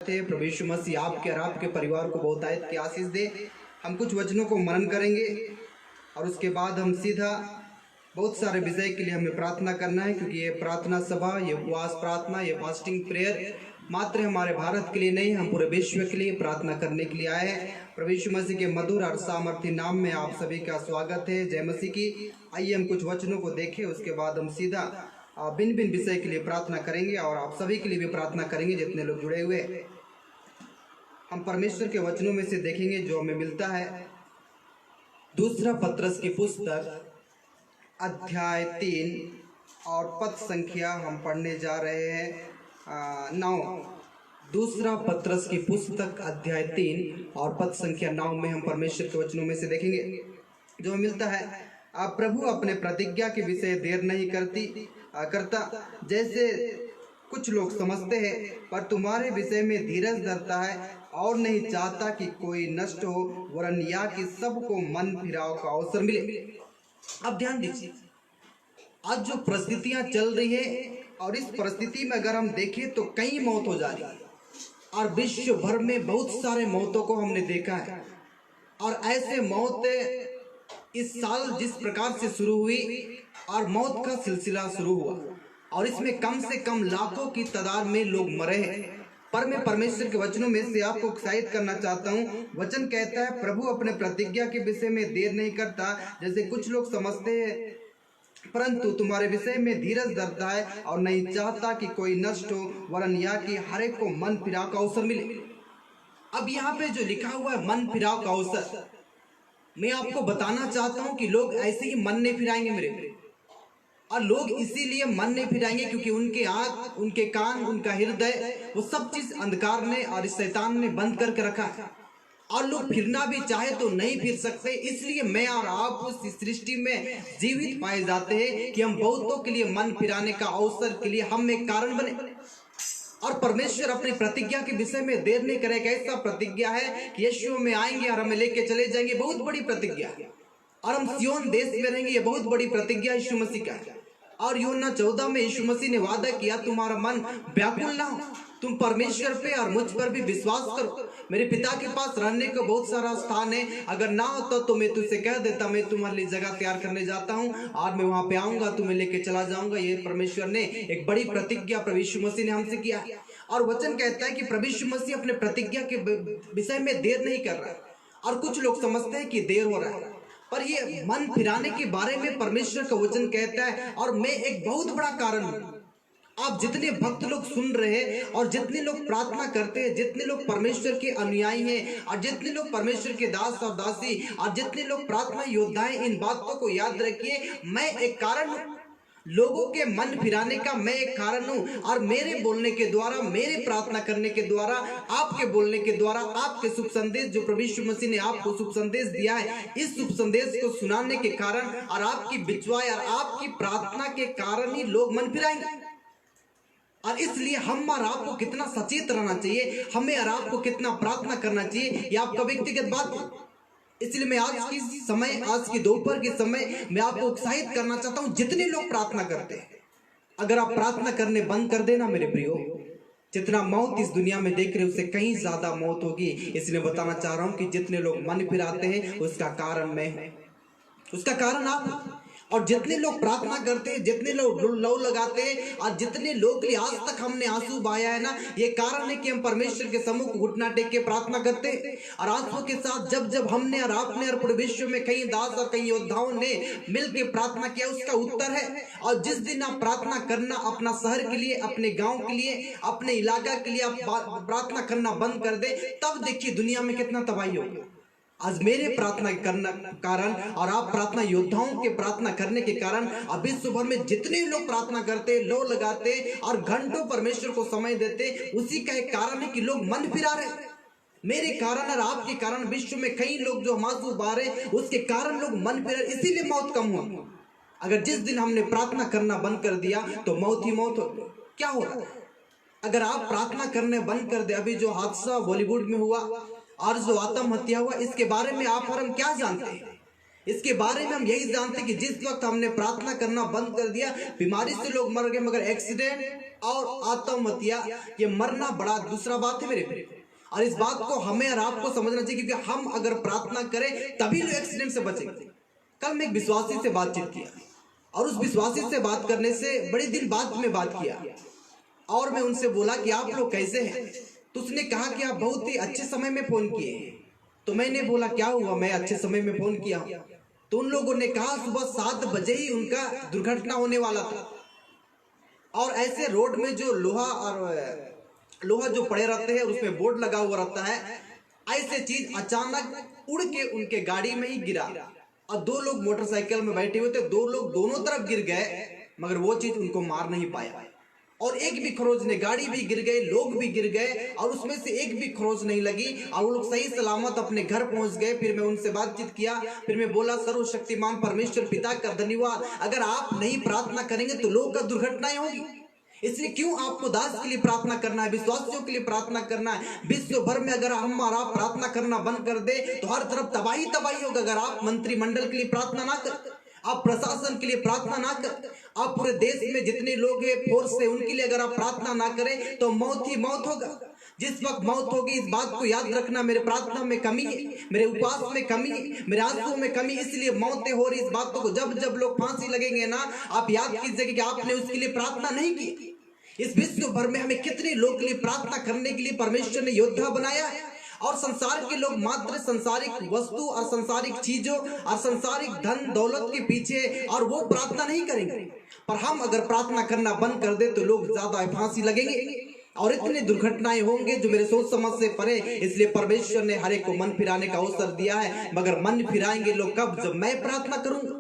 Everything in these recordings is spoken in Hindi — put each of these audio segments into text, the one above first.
है। प्रभु यीशु मसीह आपके और आपके परिवार को बहुतायत की आशीष दे। हम कुछ वचनों को मनन करेंगे और उसके बाद हम सीधा बहुत सारे विषय के लिए हमें प्रार्थना करना है, क्योंकि ये प्रार्थना सभा, ये उपवास प्रार्थना, ये फास्टिंग प्रेयर मात्र हमारे भारत के लिए नहीं, हम पूरे विश्व के लिए प्रार्थना करने के लिए आए हैं। प्रभु यीशु मसीह के मधुर और सामर्थी नाम में आप सभी का स्वागत है। जय मसीह की। आइए हम कुछ वचनों को देखें, उसके बाद हम सीधा भिन्न भिन्न विषय के लिए प्रार्थना करेंगे और आप सभी के लिए भी प्रार्थना करेंगे जितने लोग जुड़े हुए। हम परमेश्वर के वचनों में से देखेंगे जो हमें मिलता है। दूसरा पत्रस की पुस्तक अध्याय 3 और पद संख्या हम पढ़ने जा रहे हैं 9। दूसरा पत्रस की पुस्तक अध्याय 3 और पद संख्या 9 में हम परमेश्वर के वचनों में से देखेंगे जो मिलता है। प्रभु अपने प्रतिज्ञा के विषय देर नहीं करता जैसे कुछ लोग समझते हैं, पर तुम्हारे विषय में धीरज धरता है और नहीं चाहता कि कोई नष्ट हो, वरन या कि सबको मन फिराव का अवसर मिले। अब ध्यान दीजिए, आज जो परिस्थितियां चल रही है और इस परिस्थिति में अगर हम देखें तो कई मौत हो जा रही है और विश्व भर में बहुत सारे मौतों को हमने देखा है। और ऐसे मौत इस साल जिस प्रकार से शुरू हुई और मौत का सिलसिला शुरू हुआ और इसमें कम से कम लाखों की तादाद में लोग मरे हैं। पर मैं परमेश्वर के वचनों में से आपको उत्साहित करना चाहता हूँ। वचन कहता है प्रभु अपने प्रतिज्ञा के विषय में देर नहीं करता जैसे कुछ लोग समझते हैं, परंतु तुम्हारे विषय में धीरज धरता है और नहीं चाहता कि कोई नष्ट हो, वरन या कि हर एक को मन फिराव का अवसर मिले। अब यहाँ पे जो लिखा हुआ है मन फिराव का अवसर, मैं आपको बताना चाहता हूँ कि लोग ऐसे ही मन नहीं फिराएंगे मेरे, और लोग इसीलिए मन नहीं फिराएंगे क्योंकि उनके आँख, उनके कान, उनका हृदय, वो सब चीज अंधकार ने और इस शैतान ने बंद करके रखा है और लोग फिरना भी चाहे तो नहीं फिर सकते। इसलिए मैं और आप उस सृष्टि में जीवित पाए जाते हैं कि हम बहुतों के लिए मन फिराने का अवसर के लिए हम एक कारण बने। और परमेश्वर अपनी प्रतिज्ञा के विषय में देर नहीं करेगा। ऐसा प्रतिज्ञा है कि यीशु में आएंगे और हमें लेके चले जाएंगे, बहुत बड़ी प्रतिज्ञा है। और हम सियोन देश में रहेंगे, ये बहुत बड़ी प्रतिज्ञा यीशु मसीह का है। और यूहन्ना 14 में यीशु मसीह ने वादा किया, तुम्हारा मन व्याकुल ना हो, तुम परमेश्वर पे और मुझ पर भी विश्वास करो। मेरे पिता के पास रहने का बहुत सारा स्थान है, अगर ना होता तो मैं तुझसे कह देता, मैं तुम्हारे लिए जगह तैयार करने जाता हूँ और मैं वहां पे आऊंगा, तुम्हें लेके चला जाऊंगा। ये परमेश्वर ने एक बड़ी प्रतिज्ञा प्रभु यीशु मसीह ने हमसे किया। और वचन कहता है कि प्रभु यीशु मसीह अपने प्रतिज्ञा के विषय में देर नहीं कर रहा है। और कुछ लोग समझते हैं कि देर हो रहा है, पर ये मन फिराने के बारे में परमेश्वर का वचन कहता है और मैं एक बहुत बड़ा कारण हूं। आप जितने भक्त लोग सुन रहे हैं और जितने लोग प्रार्थना करते हैं, जितने लोग परमेश्वर के अनुयायी हैं और जितने लोग परमेश्वर के दास और दासी और जितने लोग प्रार्थना योद्धाएं, इन बातों को याद रखिए, मैं एक कारण हूं। लोगों के मन फिराने का मैं एक कारण हूं। और मेरे बोलने के द्वारा, मेरे प्रार्थना करने के द्वारा, आपके बोलने के द्वारा, आपके शुभ संदेश जो प्रभु यीशु मसीह ने आपको शुभ संदेश दिया है, इस शुभ संदेश को सुनाने के कारण और आपकी बिचवाई और आपकी प्रार्थना के कारण ही लोग मन फिराएंगे। और इसलिए हम और आपको कितना सचेत रहना चाहिए, हमें और आपको कितना प्रार्थना करना चाहिए, ये आपका व्यक्तिगत बात है। इसलिए मैं आज की दोपहर के समय मैं आपको उत्साहित करना चाहता हूं, जितने लोग प्रार्थना करते हैं, अगर आप प्रार्थना करने बंद कर देना मेरे प्रियो, जितना मौत इस दुनिया में देख रहे हैं उससे कहीं ज्यादा मौत होगी। इसलिए बताना चाह रहा हूं कि जितने लोग मन फिराते हैं उसका कारण मैं हूं, उसका कारण आप। और जितने लोग प्रार्थना करते हैं, जितने लोग लौ लगाते हैं और जितने लोग के आज तक हमने आंसू बहाया है ना, ये कारण है कि हम परमेश्वर के सम्मुख घुटना टेक के प्रार्थना करते हैं। और आंसू के साथ जब जब हमने और आपने और पूरे विश्व में कई दास और कई योद्धाओं ने मिलकर प्रार्थना किया, उसका उत्तर है। और जिस दिन आप प्रार्थना करना अपना शहर के लिए, अपने गाँव के लिए, अपने इलाका के लिए आप प्रार्थना करना बंद कर दे, तब देखिए दुनिया में कितना तबाही होगा। आज मेरे प्रार्थना करने के कारण और आप प्रार्थना योद्धाओं के प्रार्थना करने के कारण अब विश्व भर में जितने लोग प्रार्थना करते, लो लगाते और घंटों परमेश्वर को समय देते, उसी का एक कारण है कि लोग मन फिरा रहे। मेरे कारण और आपके कारण विश्व में कई लोग जो आंसू बहा रहे, उसके कारण लोग मन फिरा, इसीलिए मौत कम हुआ। अगर जिस दिन हमने प्रार्थना करना बंद कर दिया तो मौत ही मौत हो। क्या हो रहा है? अगर आप प्रार्थना करने बंद कर दे, अभी जो हादसा बॉलीवुड में हुआ और जो आत्महत्या हुआ, इसके बारे में आप और हम क्या जानते हैं? इसके बारे में हम यही जानते हैं कि जिस वक्त हमने प्रार्थना करना बंद कर दिया, बीमारी से लोग मर गए, मगर एक्सीडेंट और आत्महत्या, ये मरना बड़ा दूसरा बात है मेरे भाई। और इस बात को हमें और आपको समझना चाहिए, क्योंकि हम अगर प्रार्थना करें तभी लोग एक्सीडेंट से बचेंगे। कल मैं एक विश्वासी से बातचीत किया और उस विश्वासी से बात करने से बड़े दिन बाद में बात किया और मैं उनसे बोला कि आप लोग कैसे हैं, तो उसने कहा कि आप बहुत ही अच्छे समय में फोन किए हैं। तो मैंने बोला क्या हुआ, मैं अच्छे समय में फोन किया। तो उन लोगों ने कहा सुबह 7 बजे ही उनका दुर्घटना होने वाला था और ऐसे रोड में जो लोहा जो पड़े रहते हैं उसमें बोर्ड लगा हुआ रहता है, ऐसे चीज अचानक उड़ के उनके गाड़ी में ही गिरा और 2 लोग मोटरसाइकिल में बैठे हुए थे, 2 लोग दोनों तरफ गिर गए मगर वो चीज उनको मार नहीं पाया और एक भी खरोच नहीं, गाड़ी भी गिर गई, लोग भी गिर गए और उसमें से एक भी खरोच नहीं लगी और वो लोग सही सलामत अपने घर पहुंच गए। फिर मैं उनसे बातचीत किया, फिर मैं बोला सर्वशक्तिमान परमेश्वर पिता का धन्यवाद, अगर आप नहीं प्रार्थना करेंगे तो लोगों का दुर्घटनाएं होगी। इसलिए क्यों आपको दास के लिए प्रार्थना करना है, विश्वासियों के लिए प्रार्थना करना है। विश्व भर में अगर हम और आप प्रार्थना करना बंद कर दे तो हर तरफ तबाही तबाही होगा। अगर आप मंत्रिमंडल के लिए प्रार्थना ना कर, आप प्रशासन के लिए प्रार्थना ना कर, आप पूरे देश में जितने लोग हैं फोर्स है उनके लिए अगर आप प्रार्थना ना करें तो मौत ही मौत होगा। जिस वक्त मौत होगी इस बात को याद रखना, मेरे प्रार्थना में कमी है, मेरे उपवास में कमी है, मेरे आंसुओं में कमी, इसलिए मौतें हो रही। इस बातों को जब जब लोग फांसी लगेंगे ना, आप याद कीजिए कि आपने उसके लिए प्रार्थना नहीं की। इस विश्व भर में हमें कितने लोग के लिए प्रार्थना करने के लिए परमेश्वर ने योद्धा बनाया है और संसार के लोग मात्र संसारिक वस्तु और संसारिक चीजों और संसारिक धन दौलत के पीछे और वो प्रार्थना नहीं करेंगे। पर हम अगर प्रार्थना करना बंद कर दे तो लोग ज्यादा फांसी लगेंगे और इतनी दुर्घटनाएं होंगे जो मेरे सोच समझ से परे। इसलिए परमेश्वर ने हर एक को मन फिराने का अवसर दिया है, मगर मन फिराएंगे लोग कब, जब मैं प्रार्थना करूंगा,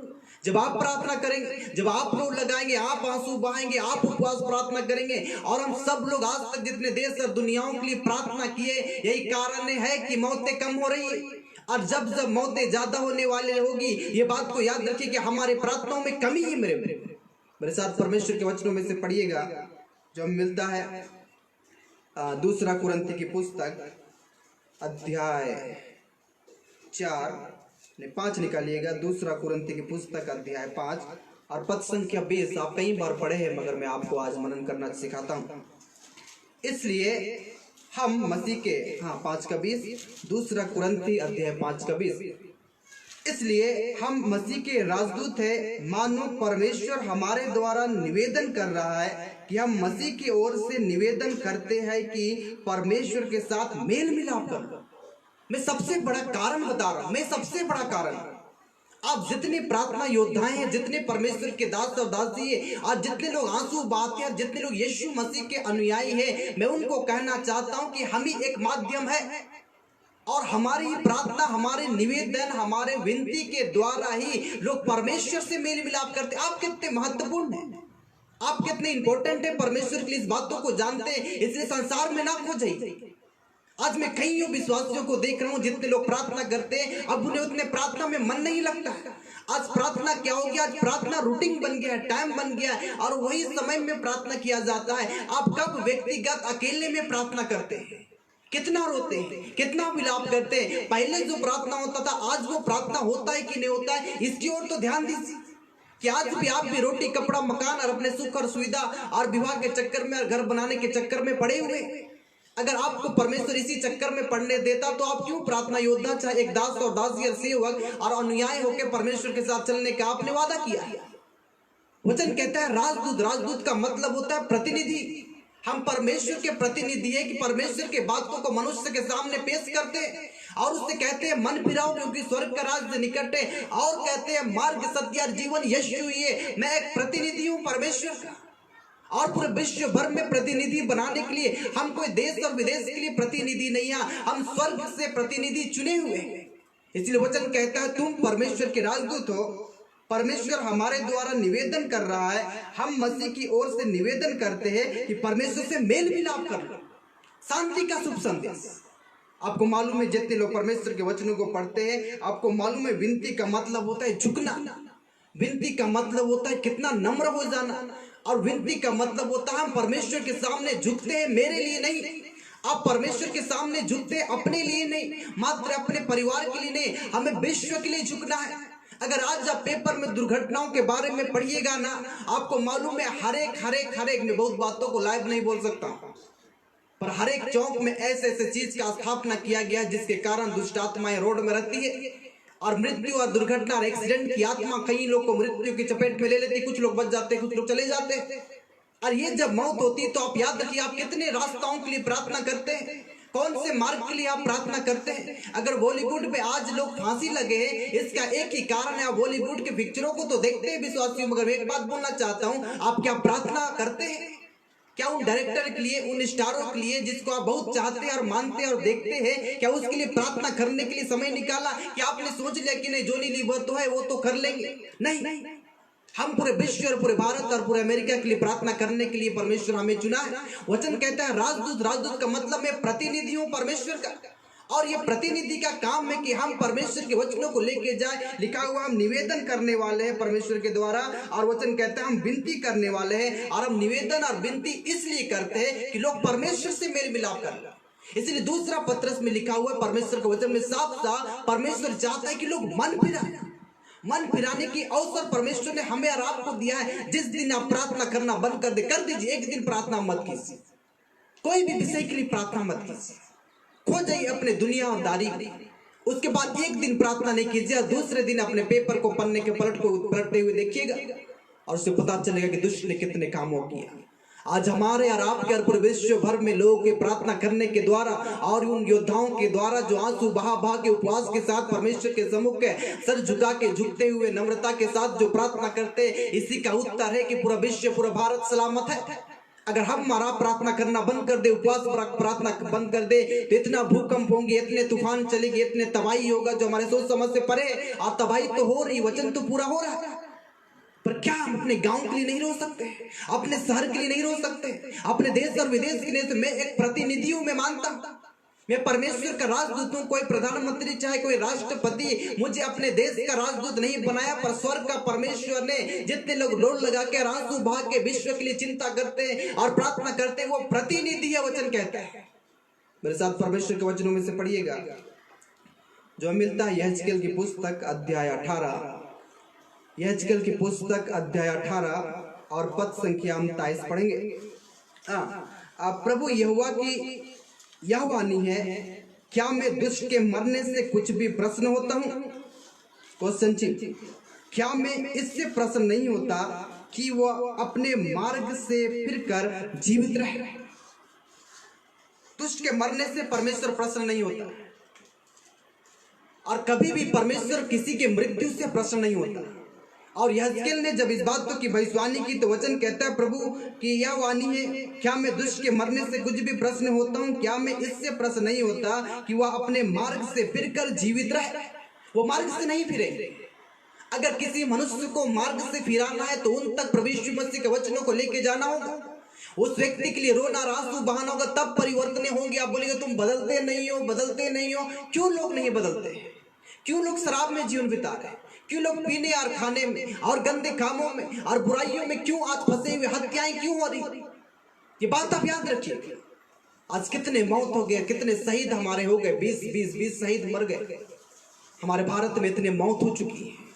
जब आप प्रार्थना करेंगे, जब आप रोड लगाएंगे, आप आंसू बहाएंगे, आप उपवास प्रार्थना करेंगे। और हम सब लोग आज तक जितने देश और दुनियाओं के लिए प्रार्थना किए, यही कारण है कि मौतें कम हो रही है। और जब जब मौतें ज्यादा होने वाली होगी, ये बात को याद रखिए कि हमारे प्रार्थनाओं में कमी है। मेरे साथ परमेश्वर के वचनों में से पढ़िएगा जो हमें मिलता है 2 कुरिन्थी की पुस्तक अध्याय 5 निकालिएगा। 2 कुरिन्थी की पुस्तक अध्याय 5 और पद संख्या 20। आप कई बार पढ़े हैं मगर मैं आपको आज मनन करना सिखाता हूं। इसलिए हम मसीह के 5 का 20, 2 कुरिन्थी अध्याय 5 का 20। इसलिए हम मसीह के राजदूत हैं, मानो परमेश्वर हमारे द्वारा निवेदन कर रहा है कि हम मसीह की ओर से निवेदन करते हैं कि परमेश्वर के साथ मेल मिलाप कर लो। मैं सबसे बड़ा कारण बता रहा हूं, मैं सबसे बड़ा कारण, आप जितने प्रार्थना योद्धाएं हैं, जितने परमेश्वर के दास और दासी है और जितने लोग आंसू बहाते हैं, जितने लोग यीशु मसीह के अनुयायी हैं, मैं उनको कहना चाहता हूं कि हम ही एक माध्यम है और हमारी प्रार्थना, हमारे निवेदन, हमारे विनती के द्वारा ही लोग परमेश्वर से मेल मिलाप करते। आप कितने महत्वपूर्ण हैं, आप कितने इंपॉर्टेंट है परमेश्वर के लिए, इस बातों को जानते हैं। इसलिए संसार में ना खो जाइए। आज मैं कई विश्वासियों को देख रहा हूं जितने लोग प्रार्थना करते हैं, अब उन्हें उतने प्रार्थना में मन नहीं लगता है। आज प्रार्थना क्या हो गया, आज प्रार्थना रूटीन बन गया है, टाइम बन गया है और वही समय में प्रार्थना किया जाता है। आप कब व्यक्तिगत अकेले में प्रार्थना करते हैं, कितना रोते हैं, कितना विलाप करते हैं। पहले जो प्रार्थना होता था, आज वो प्रार्थना होता है कि नहीं होता है, इसकी ओर तो ध्यान दीजिए कि आज भी आप भी रोटी कपड़ा मकान और अपने सुख और सुविधा और विवाह के चक्कर में और घर बनाने के चक्कर में पड़े हुए। अगर आपको परमेश्वर इसी चक्कर में पढ़ने देता तो आप क्यों प्रार्थना योद्धा, चाहे एक दास और दासी और सेवक और अनुयायी होकर परमेश्वर के साथ चलने का आपने वादा किया। वचन कहता है राजदूत, राजदूत का मतलब होता है प्रतिनिधि। हम परमेश्वर के प्रतिनिधि है कि परमेश्वर के बातों को मनुष्य के सामने पेश करते हैं और उससे कहते हैं मन फिराओ क्योंकि स्वर्ग का राज्य निकट है, और कहते हैं मार्ग सत्य और जीवन यीशु ही है। मैं एक प्रतिनिधि हूं परमेश्वर का और पूरे विश्व भर में प्रतिनिधि बनाने के लिए हम कोई देश और विदेश के लिए प्रतिनिधि नहीं है, हम स्वर्ग से प्रतिनिधि चुने हुए हैं। इसलिए वचन कहता है तुम परमेश्वर के राजदूत हो। परमेश्वर हमारे द्वारा निवेदन कर रहा है, हम मसीह की ओर से निवेदन करते हैं कि परमेश्वर से मेल मिलाप कर लो। शांति का शुभ संदेश। आपको मालूम है जितने लोग परमेश्वर के वचनों को पढ़ते हैं, आपको मालूम है विनती का मतलब होता है झुकना, विनती का मतलब होता है कितना नम्र हो जाना, और विनती का मतलब होता है हम परमेश्वर के सामने झुकते हैं मेरे लिए नहीं। आप परमेश्वर के सामने झुकते हैं अपने लिए नहीं, मात्र अपने परिवार के लिए नहीं, हमें विश्व के लिए झुकना है। अगर आज आप पेपर में दुर्घटनाओं के बारे में पढ़िएगा ना, आपको मालूम है हर एक में बहुत बातों को लाइव नहीं बोल सकता, पर हर एक चौक में ऐसे चीज का स्थापना किया गया जिसके कारण दुष्ट आत्माएं रोड में रहती है और मृत्यु और दुर्घटना और एक्सीडेंट की आत्मा कई लोग को मृत्यु की चपेट में ले लेती, कुछ लोग बच जाते, कुछ लोग चले जाते। और ये जब मौत होती है तो आप याद रखिए, आप कितने रास्ताओं के लिए प्रार्थना करते हैं, कौन से मार्ग के लिए आप प्रार्थना करते हैं। अगर बॉलीवुड पे आज लोग फांसी लगे हैं, इसका एक ही कारण है, आप बॉलीवुड के पिक्चरों को तो देखते हैं विश्वासियों, मगर एक बात बोलना चाहता हूं, आप क्या प्रार्थना करते हैं? क्या उन डायरेक्टर के लिए, उन स्टारों के लिए जिसको आप बहुत चाहते हैं और मानते हैं और देखते हैं, क्या उसके लिए प्रार्थना करने के लिए समय निकाला? कि आपने सोच लिया कि नहीं जॉनी लीवर तो है, वो तो कर लेंगे? नहीं, हम पूरे विश्व और पूरे भारत और पूरे अमेरिका के लिए प्रार्थना करने के लिए परमेश्वर हमें चुना है। वचन कहता है राजदूत का मतलब है प्रतिनिधि हूं परमेश्वर का, और ये प्रतिनिधि का काम है कि हम परमेश्वर के वचनों को लेके जाए। लिखा हुआ हम निवेदन करने वाले हैं परमेश्वर के द्वारा, और वचन कहता है हम विनती करने वाले हैं, और हम निवेदन और विनती इसलिए करते हैं कि लोग परमेश्वर से मेल मिलाप कर। इसलिए दूसरा पत्रस में लिखा हुआ है परमेश्वर के वचन में साफ परमेश्वर चाहता है कि लोग मन फिराने की अवसर परमेश्वर ने हमें और आपको दिया है। जिस दिन आप प्रार्थना करना बंद कर दीजिए, एक दिन प्रार्थना मत कीजिए, कोई भी विषय के लिए प्रार्थना मत कीजिए, खो जाइए अपने दुनिया और दारी। उसके बाद एक दिन प्रार्थना नहीं कीजिए और दूसरे दिन अपने पेपर को पन्ने के पलटते हुए देखिएगा और उससे पता चलेगा कि दुष्ट ने कितने कामों किया। आज हमारे और आपके और पूरे विश्व भर में लोगों के प्रार्थना करने के द्वारा और उन योद्धाओं के द्वारा जो आंसू बहा के उपवास के साथ परमेश्वर के सम्मुख के सर झुका के झुकते हुए नम्रता के साथ जो प्रार्थना करते, इसी का उत्तर है कि पूरा विश्व, पूरा भारत सलामत है। अगर हम हमारा प्रार्थना करना बंद कर दे, उपवास प्रार्थना बंद कर दे, तो इतना भूकंप होंगे, इतने तूफान चलेंगे, इतने तबाही होगा जो हमारे सोच समझ से परे। और तबाही तो हो रही, वचन तो पूरा हो रहा है, पर क्या हम अपने गांव के लिए नहीं रो सकते? अपने शहर के लिए नहीं रो सकते? अपने देश और विदेश के लिए? मैं एक प्रतिनिधि हूं, मैं मानता हूं मैं परमेश्वर का राजदूत हूं। कोई प्रधानमंत्री चाहे कोई राष्ट्रपति मुझे अपने देश का राजदूत नहीं बनाया, पर स्वर्ग का परमेश्वर ने जितने लोग लोड लगा के आंसू बहा के विश्व के लिए चिंता करते हैं और प्रार्थना करते हैं, वो प्रतिनिधि है। वचन कहता है, मेरे साथ परमेश्वर के वचनों में से पढ़िएगा जो मिलता है यहेजकेल की पुस्तक अध्याय 18, यहेजकेल की पुस्तक अध्याय 18 और पद संख्या 29 पढ़ेंगे। प्रभु यहोवा की यह वाणी है, क्या मैं दुष्ट के मरने से कुछ भी प्रसन्न होता हूँ? क्वेश्चन चिन्ह। क्या मैं इससे प्रसन्न नहीं होता कि वह अपने मार्ग से फिरकर जीवित रहे? दुष्ट के मरने से परमेश्वर प्रसन्न नहीं होता, और कभी भी परमेश्वर किसी के मृत्यु से प्रसन्न नहीं होता। और यहेजकेल ने जब इस बात की भविष्यवाणी की तो वचन कहता है प्रभु की यह वाणी है, क्या मैं दुष्ट के मरने से कुछ भी प्रसन्न होता हूँ? क्या मैं इससे प्रसन्न नहीं होता कि वह अपने मार्ग से फिरकर जीवित रहे? वो मार्ग से नहीं फिरे। अगर किसी मनुष्य को मार्ग से फिराना है तो उन तक प्रभु यीशु मसीह के वचनों को लेके जाना होगा, उस व्यक्ति के लिए रोना आंसू बहाना होगा, तब परिवर्तन होंगे। आप बोलेंगे तुम बदलते नहीं हो। क्यों लोग नहीं बदलते? क्यों लोग शराब में जीवन बिता रहे? क्यों लोग पीने और खाने में और गंदे कामों में और बुराइयों में क्यों आज फंसे हुए? हत्याएं क्यों हो रही? ये बात आप याद रखिए। आज कितने मौत हो गए, कितने शहीद हमारे हो गए, 20 शहीद मर गए। हमारे भारत में इतने मौत हो चुकी है।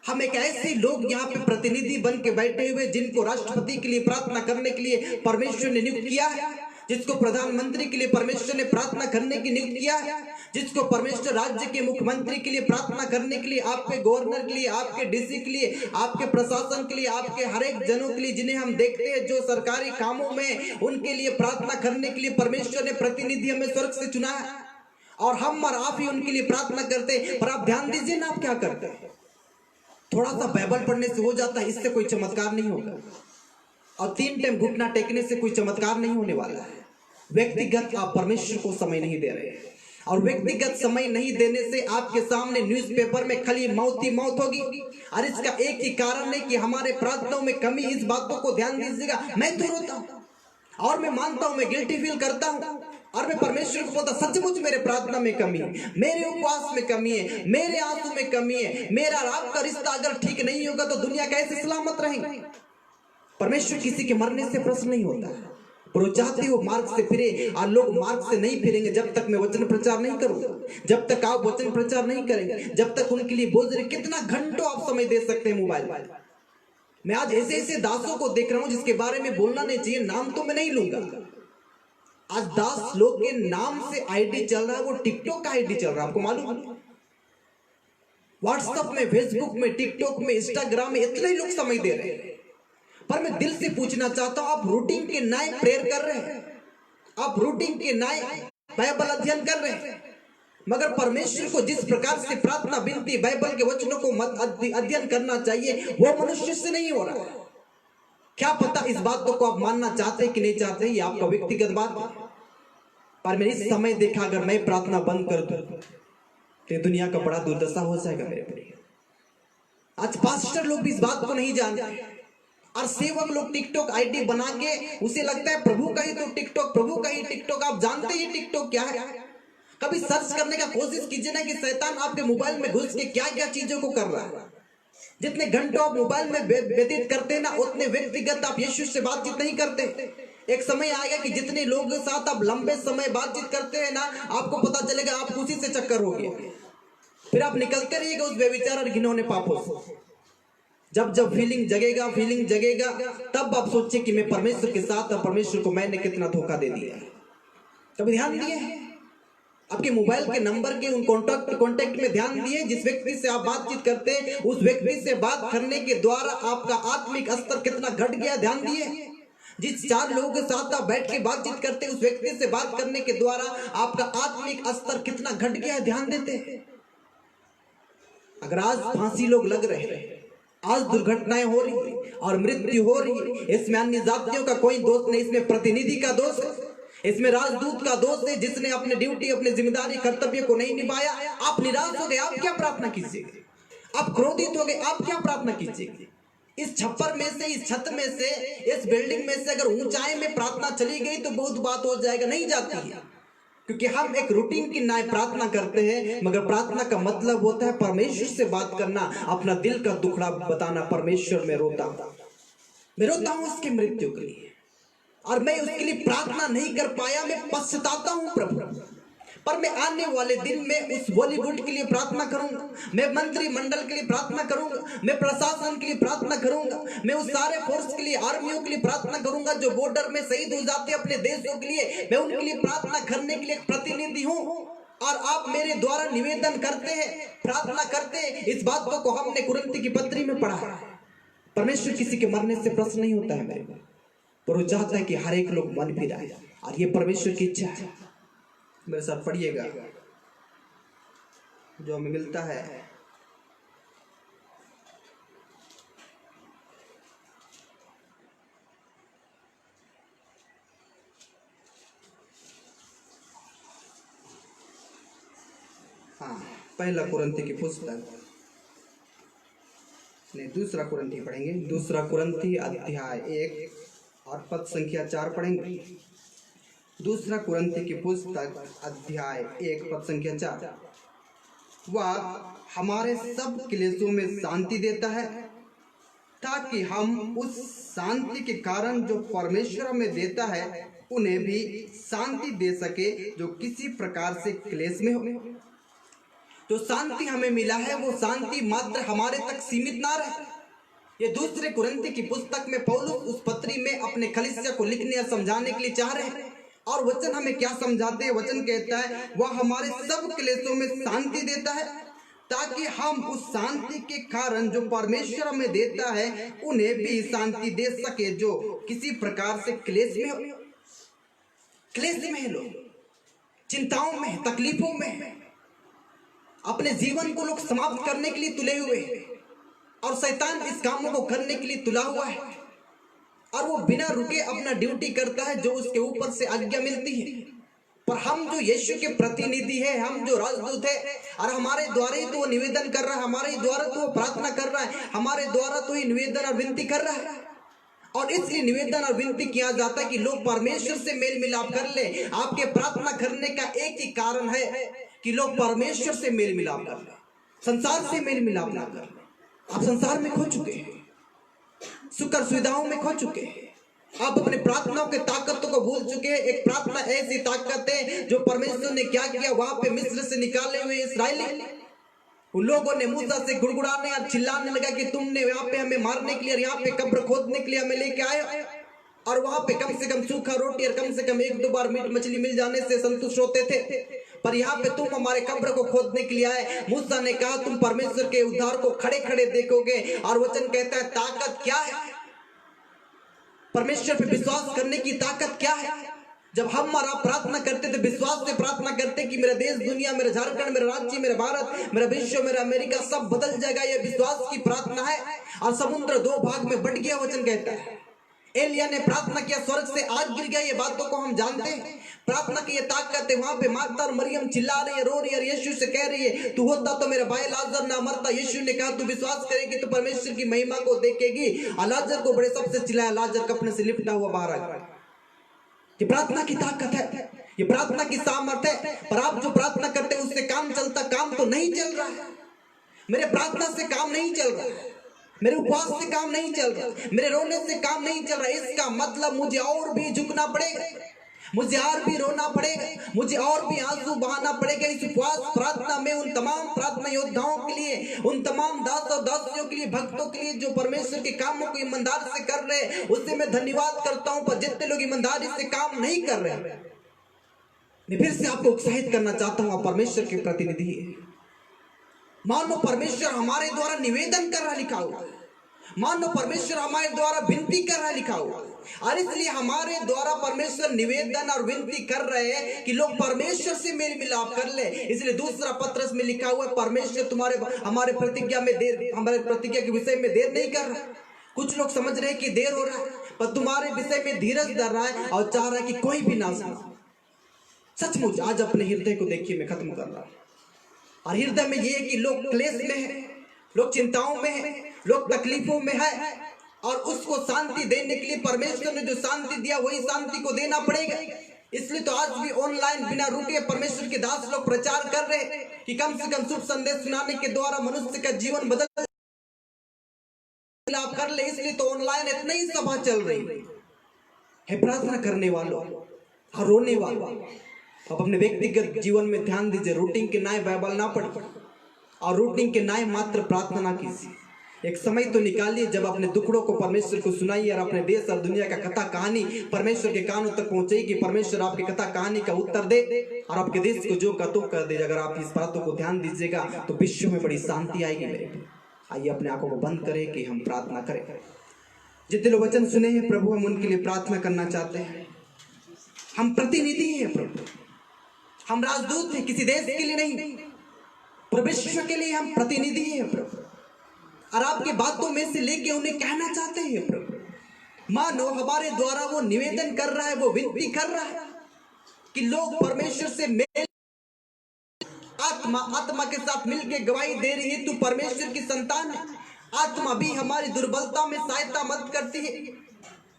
हम एक ऐसे लोग यहाँ पे प्रतिनिधि बन के बैठे हुए जिनको राष्ट्रपति के लिए प्रार्थना करने के लिए परमेश्वर ने नियुक्त किया है, जिसको प्रधानमंत्री के लिए परमेश्वर ने प्रार्थना करने की नियुक्त किया है, जिसको परमेश्वर राज्य के मुख्यमंत्री के लिए प्रार्थना करने के लिए, आपके गवर्नर के लिए, आपके डीसी के लिए, आपके प्रशासन के लिए, आपके हर एक जनों के लिए जिन्हें हम देखते हैं जो सरकारी कामों में, उनके लिए प्रार्थना करने के लिए परमेश्वर ने प्रतिनिधि हमें स्वर्ग से चुना है। और हम और आप ही उनके लिए प्रार्थना करते हैं। पर आप ध्यान दीजिए ना, आप क्या करते हैं? थोड़ा सा बाइबल पढ़ने से हो जाता है, इससे कोई चमत्कार नहीं होगा। और 3 टाइम घुटना टेकने से कोई चमत्कार नहीं होने वाला है। व्यक्तिगत आप परमेश्वर को समय नहीं दे रहे हैं, और व्यक्तिगत समय नहीं देने से आपके सामने न्यूज़पेपर में खाली मौत ही मौत होगी। और इसका एक ही कारण है कि हमारे प्रार्थनाओं में कमी। इस बातों को ध्यान दीजिएगा। मैं तो रोता हूँ और मैं मानता हूँ, मैं गिल्टी फील करता हूँ, और मैं परमेश्वर को बोलता सचमुच मेरे प्रार्थना में कमी है, मेरे उपवास में कमी है, मेरे आंसू में कमी है। मेरा और आपका रिश्ता अगर ठीक नहीं होगा तो दुनिया कैसे सलामत रहेगी? परमेश्वर किसी के मरने से प्रसन्न नहीं होता। पर वो चाहते हो मार्ग से फिरे, और लोग मार्ग से नहीं फिरेंगे जब तक मैं वचन प्रचार नहीं करूंगा, जब तक आप वचन प्रचार नहीं करेंगे, जब तक उनके लिए बोल रहे। कितना घंटों आप समय दे सकते हैं मोबाइल पर। मैं आज ऐसे ऐसे दासों को देख रहा हूं जिसके बारे में बोलना नहीं चाहिए, नाम तो मैं नहीं लूंगा। आज दास लोग के नाम से आईडी चल रहा है, वो टिकटॉक का आईडी चल रहा है, आपको मालूम है? व्हाट्सएप में, फेसबुक में, टिकटॉक में, इंस्टाग्राम में इतने ही लोग समय दे रहे हैं। पर मैं दिल से पूछना चाहता हूं, आप रूटीन के नाय प्रेयर कर रहे हैं, आप रूटीन के नाय बाइबल अध्ययन कर रहे हैं, मगर परमेश्वर को जिस प्रकार से प्रार्थना, विनती, बाइबल के वचनों को अध्ययन करना चाहिए वो मनुष्य से नहीं हो रहा है। क्या पता इस बात को आप मानना चाहते हैं कि नहीं चाहते, ये आपका व्यक्तिगत बात है। पर मैंने इस समय देखा, अगर मैं प्रार्थना बंद कर दूं तो दुनिया का बड़ा दुर्दशा हो जाएगा मेरे प्रिय। आज पास्टर लोग भी इस बात को नहीं जानते, और सेवक लोग टिकटॉक आईडी बना के उसे लगता है प्रभु का ही तो टिकटॉक, प्रभु का ही टिकटॉक। आप जानते हैं टिकटॉक क्या है? कभी सर्च करने का कोशिश कीजिए ना कि शैतान आपके मोबाइल में घुस के क्या क्या चीजों को कर रहा है। जितने घंटों आप मोबाइल में व्यतीत करते हैं ना, उतने व्यक्तिगत आप यीशु से बातचीत नहीं करते। एक समय आएगा कि जितने लोगों के साथ आप लंबे समय बातचीत करते हैं ना, आपको पता चलेगा आप उसी से चक्कर हो गया, फिर आप निकलते रहिएगा उस व्यभिचार और घिनौने पापों से। जब जब फीलिंग जगेगा तब आप सोचिए कि मैं परमेश्वर के साथ, और परमेश्वर को मैंने कितना धोखा दे दिया। कभी ध्यान दिए आपके मोबाइल के नंबर के उन कॉन्टेक्ट में ध्यान दिए, जिस व्यक्ति से आप बातचीत करते हैं उस व्यक्ति से बात करने के द्वारा आपका आत्मिक स्तर कितना घट गया, ध्यान दिए। जिस 4 लोगों के साथ आप बैठ के बातचीत करते हैं उस व्यक्ति से बात करने के द्वारा आपका आत्मिक स्तर कितना घट गया है, ध्यान देते हैं। अगर आज फांसी लोग लग रहे हैं, आज दुर्घटनाएं हो रही है और मृत्यु हो रही है, इसमें अन्य जातियों का कोई दोष नहीं, इसमें प्रतिनिधि का दोष है, इसमें राजदूत का दोष है, जिसने अपने ड्यूटी, अपनी जिम्मेदारी, कर्तव्य को नहीं निभाया। आप निराश हो गए, आप क्या प्रार्थना कीजिएगा? आप क्रोधित हो गए, आप क्या प्रार्थना कीजिएगा? इस छप्पर में से, इस छत में से, इस बिल्डिंग में से अगर ऊंचाई में प्रार्थना चली गई तो बहुत बात हो जाएगा, नहीं जाती है, क्योंकि हम एक रूटीन की नाय प्रार्थना करते हैं। मगर प्रार्थना का मतलब होता है परमेश्वर से बात करना, अपना दिल का दुखड़ा बताना। परमेश्वर मैं रोता हूं उसकी मृत्यु के लिए, और मैं उसके लिए प्रार्थना नहीं कर पाया, मैं पछताता हूं प्रभु। पर मैं आने वाले दिन में उस बॉलीवुड के लिए प्रार्थना करूंगा, मैं मंत्रिमंडल के लिए प्रार्थना करूंगा, मैं प्रशासन के लिए प्रार्थना करूंगा, मैं उस सारे फोर्स के लिए, आर्मियों के लिए प्रार्थना करूंगा जो बॉर्डर में शहीद हो जाते हैं अपने देशों के लिए। मैं उनके लिए प्रार्थना करने के लिए एक प्रतिनिधि हूं, और आप मेरे द्वारा निवेदन करते हैं, प्रार्थना करते हैं। इस बात को हमने कुरिन्थी की पत्री में पढ़ा है। परमेश्वर किसी के मरने से प्रश्न नहीं होता है मेरे, पर वो चाहता है कि हर एक लोग मन फिराए, और ये परमेश्वर की इच्छा है। मेरे साथ पढ़िएगा, जो हमें मिलता है पहला कुरिन्थी की पुस्तक, नहीं दूसरा कुरिन्थी पढ़ेंगे, दूसरा कुरिन्थी अध्याय 1 और पद संख्या 4 पढ़ेंगे। दूसरा कुरिन्थी की पुस्तक अध्याय 1 पद संख्या 4। वह हमारे सब क्लेशों में शांति देता है, ताकि हम उस शांति के कारण जो परमेश्वर हमें देता है उन्हें भी शांति दे सके जो किसी प्रकार से क्लेश में हो। जो शांति हमें मिला है वो शांति मात्र हमारे तक सीमित ना रहे। ये दूसरे कुरिन्थी की पुस्तक में पौलुस उस पत्री में अपने कलीसिया को लिखने या समझाने के लिए चाह रहे हैं। और वचन हमें क्या समझाते हैं? वचन कहता है वह हमारे सब क्लेशों में शांति देता है, ताकि हम उस शांति के कारण जो परमेश्वर हमें देता है उन्हें भी शांति दे सके जो किसी प्रकार से क्लेश में हो। क्लेश में है लोग, चिंताओं में, तकलीफों में, अपने जीवन को लोग समाप्त करने के लिए तुले हुए हैं, और शैतान इस कामों को करने के लिए तुला हुआ है, और वो बिना रुके अपना ड्यूटी करता है जो उसके ऊपर से आज्ञा मिलती है। पर हम जो यीशु के प्रतिनिधि है, हम जो राजदूत है, और हमारे द्वारा ही तो वो निवेदन कर रहा है, हमारे द्वारा तो वो प्रार्थना कर रहा है, हमारे द्वारा तो ही निवेदन और विनती कर रहा है। और इसलिए निवेदन और विनती किया जाता है कि लोग परमेश्वर से मेल मिलाप कर ले। आपके प्रार्थना करने का एक ही कारण है कि लोग परमेश्वर से मेल मिलाप कर ले, संसार से मेल मिलाप ना कर ले। आप संसार में खो चुके हैं, सुख और सुविधाओं में खो चुके हैं, आप अपने प्रार्थनाओं के ताकतों को भूल चुके हैं। एक प्रार्थना ऐसी ताकत है जो परमेश्वर ने क्या किया, वहां पे मिस्र से निकाले हुए इस्राएली उन लोगों ने मूसा से गुड़गुड़ाने और चिल्लाने लगा कि तुमने यहाँ पे हमें मारने के लिए और यहाँ पे कब्र खोदने के लिए हमें लेके आए, और वहां पे कम से कम सूखा रोटी और कम से कम 1-2 बार मीट मछली मिल जाने से संतुष्ट होते थे, पर यहाँ पे तुम हमारे कब्र को खोदने के लिए आए। मूसा ने कहा तुम परमेश्वर के उद्धार को खड़े खड़े देखोगे, और वचन कहता है ताकत क्या है, परमेश्वर पे विश्वास करने की ताकत क्या है। जब हम हमारा प्रार्थना करते थे, विश्वास से प्रार्थना करते कि मेरा देश दुनिया, मेरा झारखंड, मेरा राज्य, मेरा भारत, मेरा विश्व, मेरा अमेरिका सब बदल जाएगा, यह विश्वास की प्रार्थना है। और समुद्र 2 भाग में बट गया, वचन कहता है। एलिया ने प्रार्थना किया, स्वर्ग से आग गिर गया, ये बातों को हम जानते हैं। प्रार्थना की ये ताकत है। वहां पे माता और मरियम चिल्ला रही है, रो रही है, यीशु से कह रही है तू होता तो मेरा भाई लाजर ना मरता। यीशु ने कहा तू विश्वास करेगी तो परमेश्वर की महिमा को देखेगी। लाजर को बड़े सबसे चिल्लाया, लाजर कपड़े से लिपटा हुआ बाहर आ गया। ये प्रार्थना की ताकत है, ये प्रार्थना की सामर्थ है। पर आप जो प्रार्थना करते हैं उससे काम चलता, काम तो नहीं चल रहा है। मेरे प्रार्थना से काम नहीं चल रहा है, मेरे उपवास से काम नहीं चल रहा, मेरे रोने से काम नहीं चल रहा। इसका मतलब मुझे और भी झुकना पड़ेगा, मुझे और भी रोना पड़ेगा, मुझे और भी आंसू बहाना पड़ेगा। इस उपवास प्रार्थना में उन तमाम प्रार्थना योद्धाओं के लिए, उन तमाम दास और दासियों के लिए, भक्तों के लिए जो परमेश्वर के कामों को ईमानदारी से कर रहे हैं, उससे मैं धन्यवाद करता हूं। पर जितने लोग ईमानदारी से काम नहीं कर रहे, मैं फिर से आपको उत्साहित करना चाहता हूं, आप परमेश्वर के प्रतिनिधि है। मानो परमेश्वर हमारे द्वारा निवेदन कर रहा लिखा हुआ, मानो परमेश्वर हमारे द्वारा विनती कर रहा लिखा हुआ, और इसलिए हमारे द्वारा परमेश्वर निवेदन और विनती कर रहे हैं कि लोग परमेश्वर से मेल मिलाप कर ले। इसलिए दूसरा पत्रस में लिखा हुआ है परमेश्वर तुम्हारे हमारे प्रतिज्ञा में देर, हमारे प्रतिज्ञा के विषय में देर नहीं कर रहा। कुछ लोग समझ रहे हैं कि देर हो रहा है, पर तुम्हारे विषय में धीरज धर रहा है और चाह रहा है कि कोई भी ना सुने। सचमुच आज अपने हृदय को देखिए, मैं खत्म कर रहा हूं। और हृदय में ये है कि लोग क्लेश में है, लोग चिंताओं में है, लोग तकलीफों में है, और उसको शांति देने के लिए परमेश्वर ने जो शांति दिया वही शांति को देना पड़ेगा। इसलिए तो आज भी ऑनलाइन बिना रुके परमेश्वर के दास लोग प्रचार कर रहे हैं कि कम से कम शुभ संदेश सुनाने के द्वारा मनुष्य का जीवन बदल कर ले। इसलिए तो ऑनलाइन इतनी ही सभा चल रही है। प्रार्थना करने वालों और रोने वालों, आप अपने व्यक्तिगत जीवन में ध्यान दीजिए। रूटीन के नाय बाइबल ना पढ़िए और रूटीन के नाय मात्र प्रार्थना ना कीजिए। एक समय तो निकालिए जब अपने दुखड़ों को परमेश्वर को सुनाइए और अपने देश और दुनिया का कथा कहानी परमेश्वर के कानों तक पहुंचाइए। परमेश्वर आपकी कथा कहानी का उत्तर दे और आपके देश को जो का तो कर दे। अगर आप इस बातों को ध्यान दीजिएगा तो विश्व में बड़ी शांति आएगी। मेरे आइए अपने आंखों को बंद करें कि हम प्रार्थना करें। जितने लोग वचन सुने हैं प्रभु, हम उनके लिए प्रार्थना करना चाहते हैं। हम प्रतिनिधि हैं प्रभु, हम राजदूत हैं, किसी देश के लिए नहीं, पर विश्व के लिए हम प्रतिनिधि हैं प्रभु। और आपकी बातों में से लेके उन्हें कहना चाहते हैं प्रभु। मानो हमारे द्वारा वो निवेदन कर रहा है, वो विनती कर रहा है कि लोग परमेश्वर से मेल, आत्मा के साथ मिलकर गवाही दे रही है तू परमेश्वर की संतान है। आत्मा भी हमारी दुर्बलता में सहायता मदद करती है।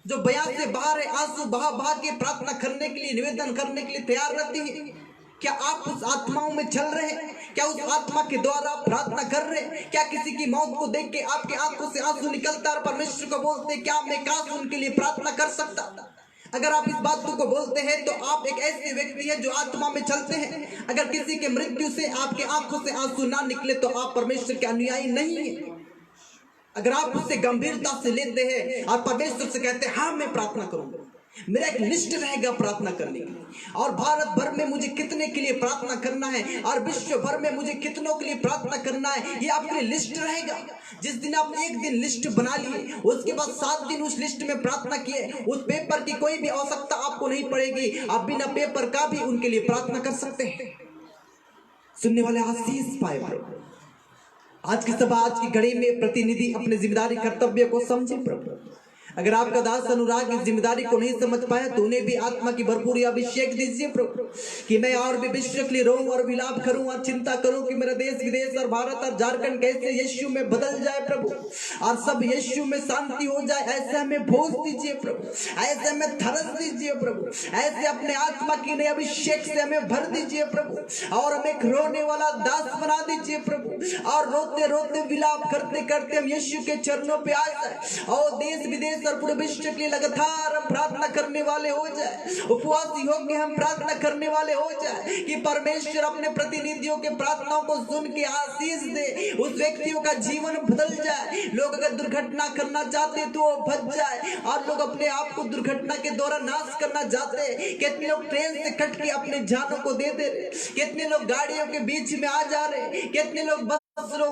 जो बयान से बाहर है, आंसू बहा बहा के प्रार्थना करने के लिए, निवेदन करने के लिए तैयार रहती है। क्या आप उस आत्माओं में चल रहे हैं? क्या उस आत्मा के द्वारा आप प्रार्थना कर रहे हैं? क्या किसी की मौत को देख के आपके आंखों से आंसू निकलता है और परमेश्वर को बोलते क्या मैं काश उनके लिए प्रार्थना कर सकता? अगर आप इस बातों को बोलते हैं तो आप एक ऐसे व्यक्ति हैं जो आत्मा में चलते हैं। अगर किसी के मृत्यु से आपके आंखों से आंसू ना निकले तो आप परमेश्वर के अनुयायी नहीं है। अगर आप उससे गंभीरता से लेते हैं और परमेश्वर से कहते हैं हाँ मैं प्रार्थना करूंगा, मेरा एक लिस्ट रहेगा प्रार्थना करने के लिए, और भारत भर में मुझे कितने के लिए प्रार्थना करना है और विश्व भर में मुझे कितनों के लिए प्रार्थना करना है, ये आपके लिए लिस्ट रहेगा। जिस दिन आप एक दिन लिस्ट बना लिए, उसके बाद 7 दिन उस लिस्ट में प्रार्थना किए, उस पेपर की कोई भी आवश्यकता आपको नहीं पड़ेगी। आप बिना पेपर का भी उनके लिए प्रार्थना कर सकते हैं। सुनने वाले आशीष पाए प्रभु। आज की सभा, आज की घड़ी में प्रतिनिधि अपने जिम्मेदारी कर्तव्य को समझे प्रभु। अगर आपका दास अनुराग इस जिम्मेदारी को नहीं समझ पाया तो उन्हें भी आत्मा की भरपूर अभिषेक दीजिए प्रभु, कि मैं और भी विश्व के लिए रोऊं और विलाप करूं और चिंता करूं कि मेरा देश विदेश और भारत और झारखंड कैसे यीशु में बदल जाए प्रभु, और सब यीशु में शांति हो जाए। ऐसे हमें भोज दीजिए प्रभु, ऐसे हमें थरस दीजिए प्रभु, ऐसे अपने आत्मा की नए अभिषेक से हमें भर दीजिए प्रभु, और हमें एक रोने वाला दास बना दीजिए प्रभु, और रोते रोते विलाप करते करते हम यीशु के चरणों पे आ जाए। और देश विदेश परमेश्वर पूरे विश्व के लिए लगातार हम प्रार्थना करने वाले हो जाए, उपवासी होकर हम प्रार्थना करने वाले हो जाए कि परमेश्वर अपने प्रतिनिधियों के प्रार्थनाओं को सुन के आशीष दे, उस व्यक्तियों का जीवन बदल जाए। लोग अगर दुर्घटना करना चाहते तो वो बच जाए, और लोग अपने आप को दुर्घटना के द्वारा नाश करना चाहते। कितने लोग ट्रेन से कट के अपने जानों को दे दे रहे, कितने लोग गाड़ियों के बीच में आ जा रहे, कितने लोग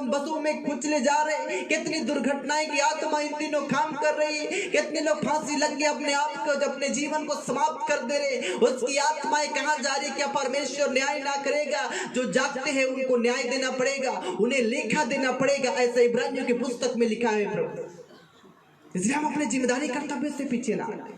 बसों में कुचले जा रहे, कितनी दुर्घटनाएं की आत्मा इन दिनों काम कर रही है, कितने लोग फांसी लग के अपने आप को, अपने जीवन को समाप्त कर दे रहे। उसकी आत्माएं कहां जा रही? क्या परमेश्वर न्याय ना करेगा? जो जागते हैं उनको न्याय देना पड़ेगा, उन्हें लेखा देना पड़ेगा, ऐसा इब्रानियों की पुस्तक में लिखा है प्रभु। इसलिए हम अपने जिम्मेदारी कर्तव्य से पीछे ना हटें,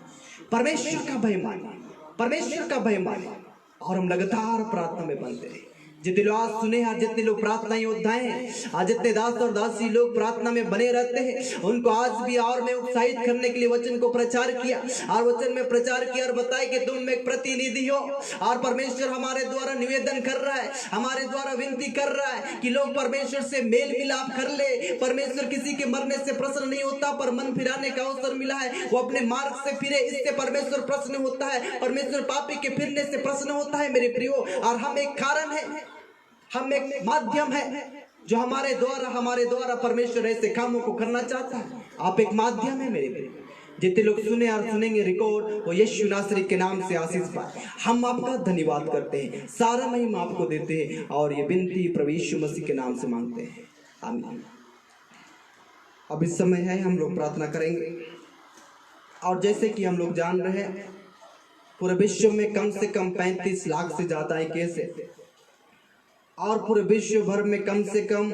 परमेश्वर का भय माने, परमेश्वर का भय माने, और हम लगातार प्रार्थना में बनते हैं। जितने लोग आज सुने, आज जितने लोग प्रार्थना योद्धा हैं, आज जितने दास और दासी लोग प्रार्थना में बने रहते हैं, उनको आज भी और मैं उत्साहित करने के लिए वचन को प्रचार किया, और वचन में प्रचार किया और बताया कि तुम एक प्रतिनिधि हो, और परमेश्वर हमारे द्वारा निवेदन कर रहा है, हमारे द्वारा विनती कर रहा है कि लोग परमेश्वर से मेल मिलाप कर ले। परमेश्वर किसी के मरने से प्रसन्न नहीं होता, पर मन फिराने का अवसर मिला है, वो अपने मार्ग से फिरे, इससे परमेश्वर प्रसन्न होता है। परमेश्वर पापी के फिरने से प्रसन्न होता है मेरे प्रियो, और हम एक कारण है, हम एक माध्यम है जो हमारे द्वारा परमेश्वर ऐसे कामों को करना चाहता है। आप एक माध्यम है मेरे प्रिय। जितने लोग सुने और सुनेंगे रिकॉर्ड, वो यीशु नासरी के नाम से आशीष पाए। हम आपका धन्यवाद करते हैं, सारा महिमा आपको देते हैं, और ये विनती प्रभु यीशु मसीह के नाम से मांगते हैं, आमीन। अब इस समय है हम लोग प्रार्थना करेंगे, और जैसे कि हम लोग जान रहे हैं पूरे विश्व में कम से कम 35 लाख से ज्यादा केस है, और पूरे विश्व भर में कम से कम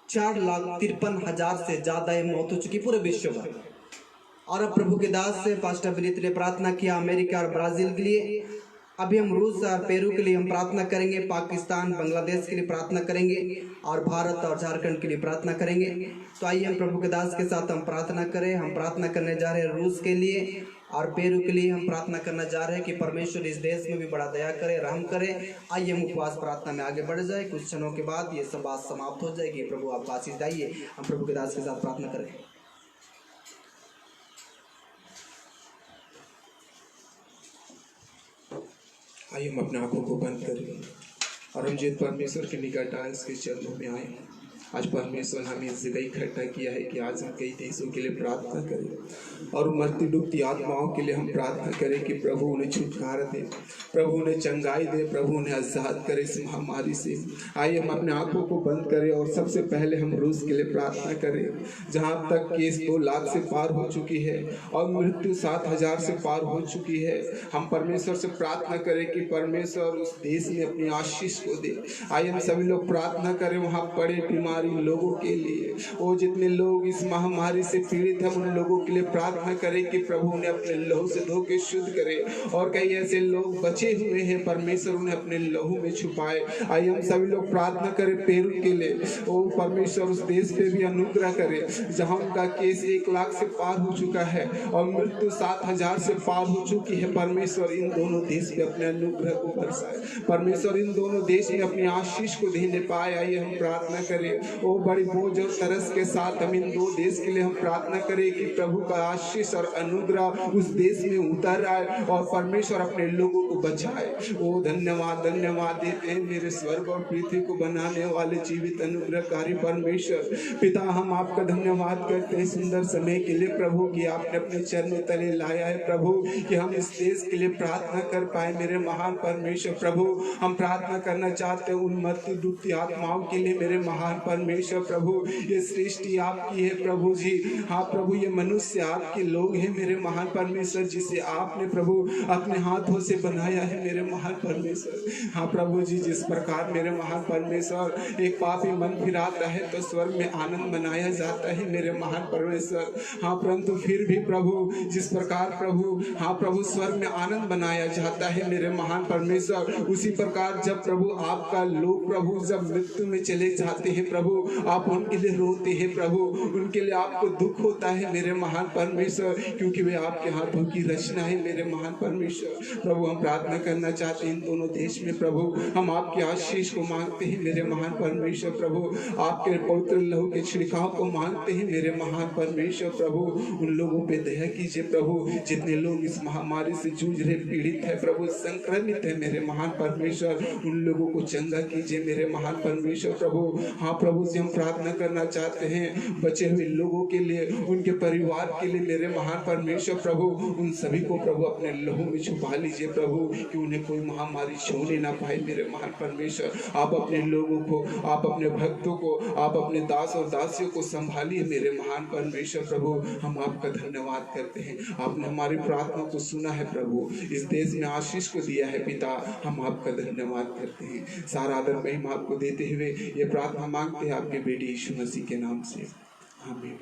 4,53,000 से ज्यादा मौत हो चुकी पूरे विश्व भर। और अब प्रभु के दास से पास्टर विनीत ने प्रार्थना किया अमेरिका और ब्राजील के लिए। अभी हम रूस और पेरू के लिए हम प्रार्थना करेंगे, पाकिस्तान, बांग्लादेश के लिए प्रार्थना करेंगे, और भारत और झारखंड के लिए प्रार्थना करेंगे। तो आइए हम प्रभु के दास के साथ हम प्रार्थना करें। हम प्रार्थना करने जा रहे हैं रूस के लिए और पेरू के लिए। हम प्रार्थना करना जा रहे हैं कि परमेश्वर इस देश में भी बड़ा दया करे, रहम करे। आइए हम उपवास प्रार्थना में आगे बढ़ जाए। कुछ क्षणों के बाद ये सब बात समाप्त हो जाएगी। प्रभु आपको आशीष दीजिए। हम प्रभु के दास के साथ प्रार्थना करें। आइए हम अपने आंखों को बंद करें और हम जिस परमेश्वर के निकट आए उसके चरणों में आए। आज परमेश्वर हमें इस जगह इकट्ठा किया है कि आज हम कई देशों के लिए प्रार्थना करें और मरती डूबती आत्माओं के लिए हम प्रार्थना करें कि प्रभु उन्हें छुटकारा दे, प्रभु उन्हें चंगाई दे, प्रभु उन्हें आजाद करे इस महामारी से। आइए हम अपने आंखों को बंद करें और सबसे पहले हम रूस के लिए प्रार्थना करें, जहां तक केस 2 लाख से पार हो चुकी है और मृत्यु 7,000 से पार हो चुकी है। हम परमेश्वर से प्रार्थना करें कि परमेश्वर उस देश में अपनी आशीष को दे। आइए हम सभी लोग प्रार्थना करें वहाँ पड़े बीमारी लोगों के लिए, वो जितने लोग इस महामारी से पीड़ित हैं उन लोगों के लिए प्रार्थना करें कि प्रभु उन्हें अपने लहू से धो के शुद्ध करे। और कई ऐसे लोग बचे हुए हैं, परमेश्वर उन्हें अपने लहू में छुपाए। आइए हम सभी लोग प्रार्थना करें पेरू के लिए, वो परमेश्वर उस देश पे भी अनुग्रह करे जहाँ उनका केस 1 लाख से पार हो चुका है और मृत्यु 7,000 से पार हो चुकी है। परमेश्वर इन दोनों देश पे अपने अनुग्रह को बरसाए, परमेश्वर इन दोनों देश में अपनी आशीष को देने पाए। आइए हम प्रार्थना करें, वो बड़ी बोझ और तरस के साथ हम इन 2 देश के लिए हम प्रार्थना करें कि प्रभु का आशीष और अनुग्रह उस देश में उतर आए और परमेश्वर अपने लोगों को बचाए। ओ धन्यवाद धन्यवाद देते हैं मेरे स्वर्ग और पृथ्वी को बनाने वाले जीवित अनुग्रहकारी परमेश्वर पिता। हम आपका धन्यवाद करते हैं सुंदर समय के लिए प्रभु कि आपने अपने चरणों तले लाया है प्रभु, कि हम इस देश के लिए प्रार्थना कर पाए। मेरे महान परमेश्वर प्रभु, हम प्रार्थना करना चाहते हैं उन मरती डूबती आत्माओं के लिए मेरे महान परमेश्वर प्रभु। ये सृष्टि आपकी है प्रभु जी, हाँ प्रभु, ये मनुष्य आपके लोग हैं मेरे महान परमेश्वर, जिसे आपने प्रभु अपने हाथों से बनाया है मेरे महान परमेश्वर। हाँ प्रभु जी, जिस प्रकार मेरे महान परमेश्वर एक पापी मन फिराता है तो स्वर्ग में आनंद मनाया जाता है मेरे महान परमेश्वर। हाँ परंतु फिर भी प्रभु जिस प्रकार प्रभु, हाँ प्रभु, स्वर्ग में आनंद मनाया जाता है मेरे महान परमेश्वर, उसी प्रकार जब प्रभु आपका लोग प्रभु जब मृत्यु में चले जाते हैं प्रभु प्रभु आप उनके लिए रोते हैं प्रभु, उनके लिए आपको दुख होता है मेरे महान परमेश्वर, क्योंकि वे आपके हाथों की रचना है मेरे महान परमेश्वर। प्रभु हम प्रार्थना करना चाहते हैं इन दोनों देश में प्रभु, हम आपके आशीष को मांगते हैं मेरे महान परमेश्वर प्रभु, आपके पवित्र लहू के छिड़काव को मांगते हैं मेरे महान परमेश्वर प्रभु। उन लोगों पे दया कीजिए प्रभु जितने लोग इस महामारी से जूझ रहे, पीड़ित है प्रभु, संक्रमित है मेरे महान परमेश्वर, उन लोगों को चंगा कीजिए मेरे महान परमेश्वर प्रभु। हाँ प्रभु से हम प्रार्थना करना चाहते हैं बचे हुए लोगों के लिए, उनके परिवार के लिए मेरे महान परमेश्वर प्रभु, उन सभी को प्रभु अपने लहू में छुपा लीजिए प्रभु, कि उन्हें कोई महामारी छूने ना पाए मेरे महान परमेश्वर। आप अपने लोगों को, आप अपने भक्तों को, आप अपने दास और दासियों को संभालिए मेरे महान परमेश्वर प्रभु। हम आपका धन्यवाद करते हैं, आपने हमारी प्रार्थना को सुना है प्रभु, इस देश में आशीष को दिया है पिता, हम आपका धन्यवाद करते हैं। सारा आदर महिमा आपको देते हुए ये प्रार्थना मांगते हैं आपके बेटे यीशु मसीह के नाम से, आमीन।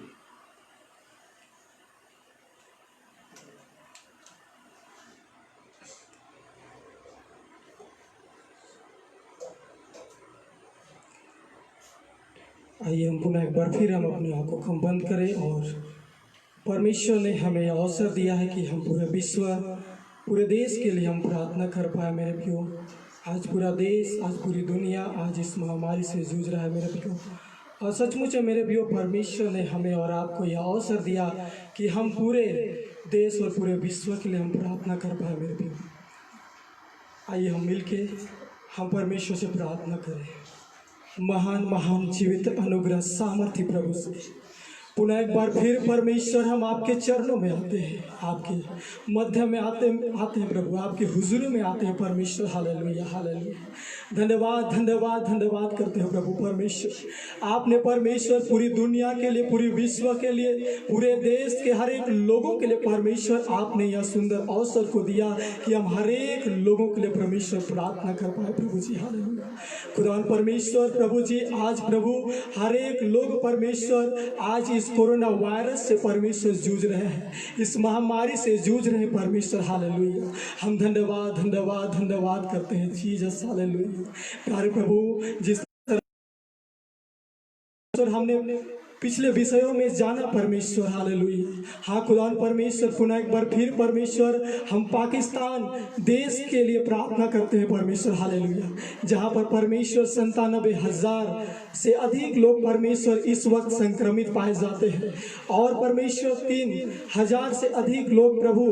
आइए हम पुनः एक बार फिर हम अपने आंखों को बंद करें, और परमेश्वर ने हमें अवसर दिया है कि हम पूरे विश्व, पूरे देश के लिए हम प्रार्थना कर पाए मेरे प्रियो। आज पूरा देश, आज पूरी दुनिया आज इस महामारी से जूझ रहा है मेरे प्रियो, और सचमुच मेरे प्रियो परमेश्वर ने हमें और आपको यह अवसर दिया कि हम पूरे देश और पूरे विश्व के लिए हम प्रार्थना कर पाए मेरे प्रियो। आइए हम मिलके हम परमेश्वर से प्रार्थना करें। महान महान जीवित अनुग्रह सामर्थ्य प्रभु से पुनः एक बार फिर परमेश्वर हम आपके चरणों में आते हैं, आपके मध्य में आते हैं प्रभु, आपके हुजूर में आते हैं परमेश्वर। हालेलुया हालेलुया, धन्यवाद धन्यवाद धन्यवाद करते हैं प्रभु परमेश्वर। आपने परमेश्वर पूरी दुनिया के लिए, पूरी विश्व के लिए, पूरे देश के हर एक लोगों के लिए परमेश्वर आपने यह सुंदर अवसर को दिया कि हम हर एक लोगों के लिए परमेश्वर प्रार्थना कर पाए प्रभु जी। हालेलुया खुदा परमेश्वर प्रभु जी, आज प्रभु हर एक लोग परमेश्वर आज इस कोरोना वायरस से परमेश्वर जूझ रहे हैं, इस महामारी से जूझ रहे हैं परमेश्वर। हालेलुया हम धन्यवाद धन्यवाद धन्यवाद करते हैं जीसस। हालेलुया प्यारे प्रभु, जिस हमने पिछले विषयों में जाना परमेश्वर। हालेलुया हाँ खुदा परमेश्वर, पुनः एक बार फिर परमेश्वर हम पाकिस्तान देश के लिए प्रार्थना करते हैं परमेश्वर। हालेलुया जहाँ पर परमेश्वर 97,000 से अधिक लोग परमेश्वर इस वक्त संक्रमित पाए जाते हैं, और परमेश्वर 3,000 से अधिक लोग प्रभु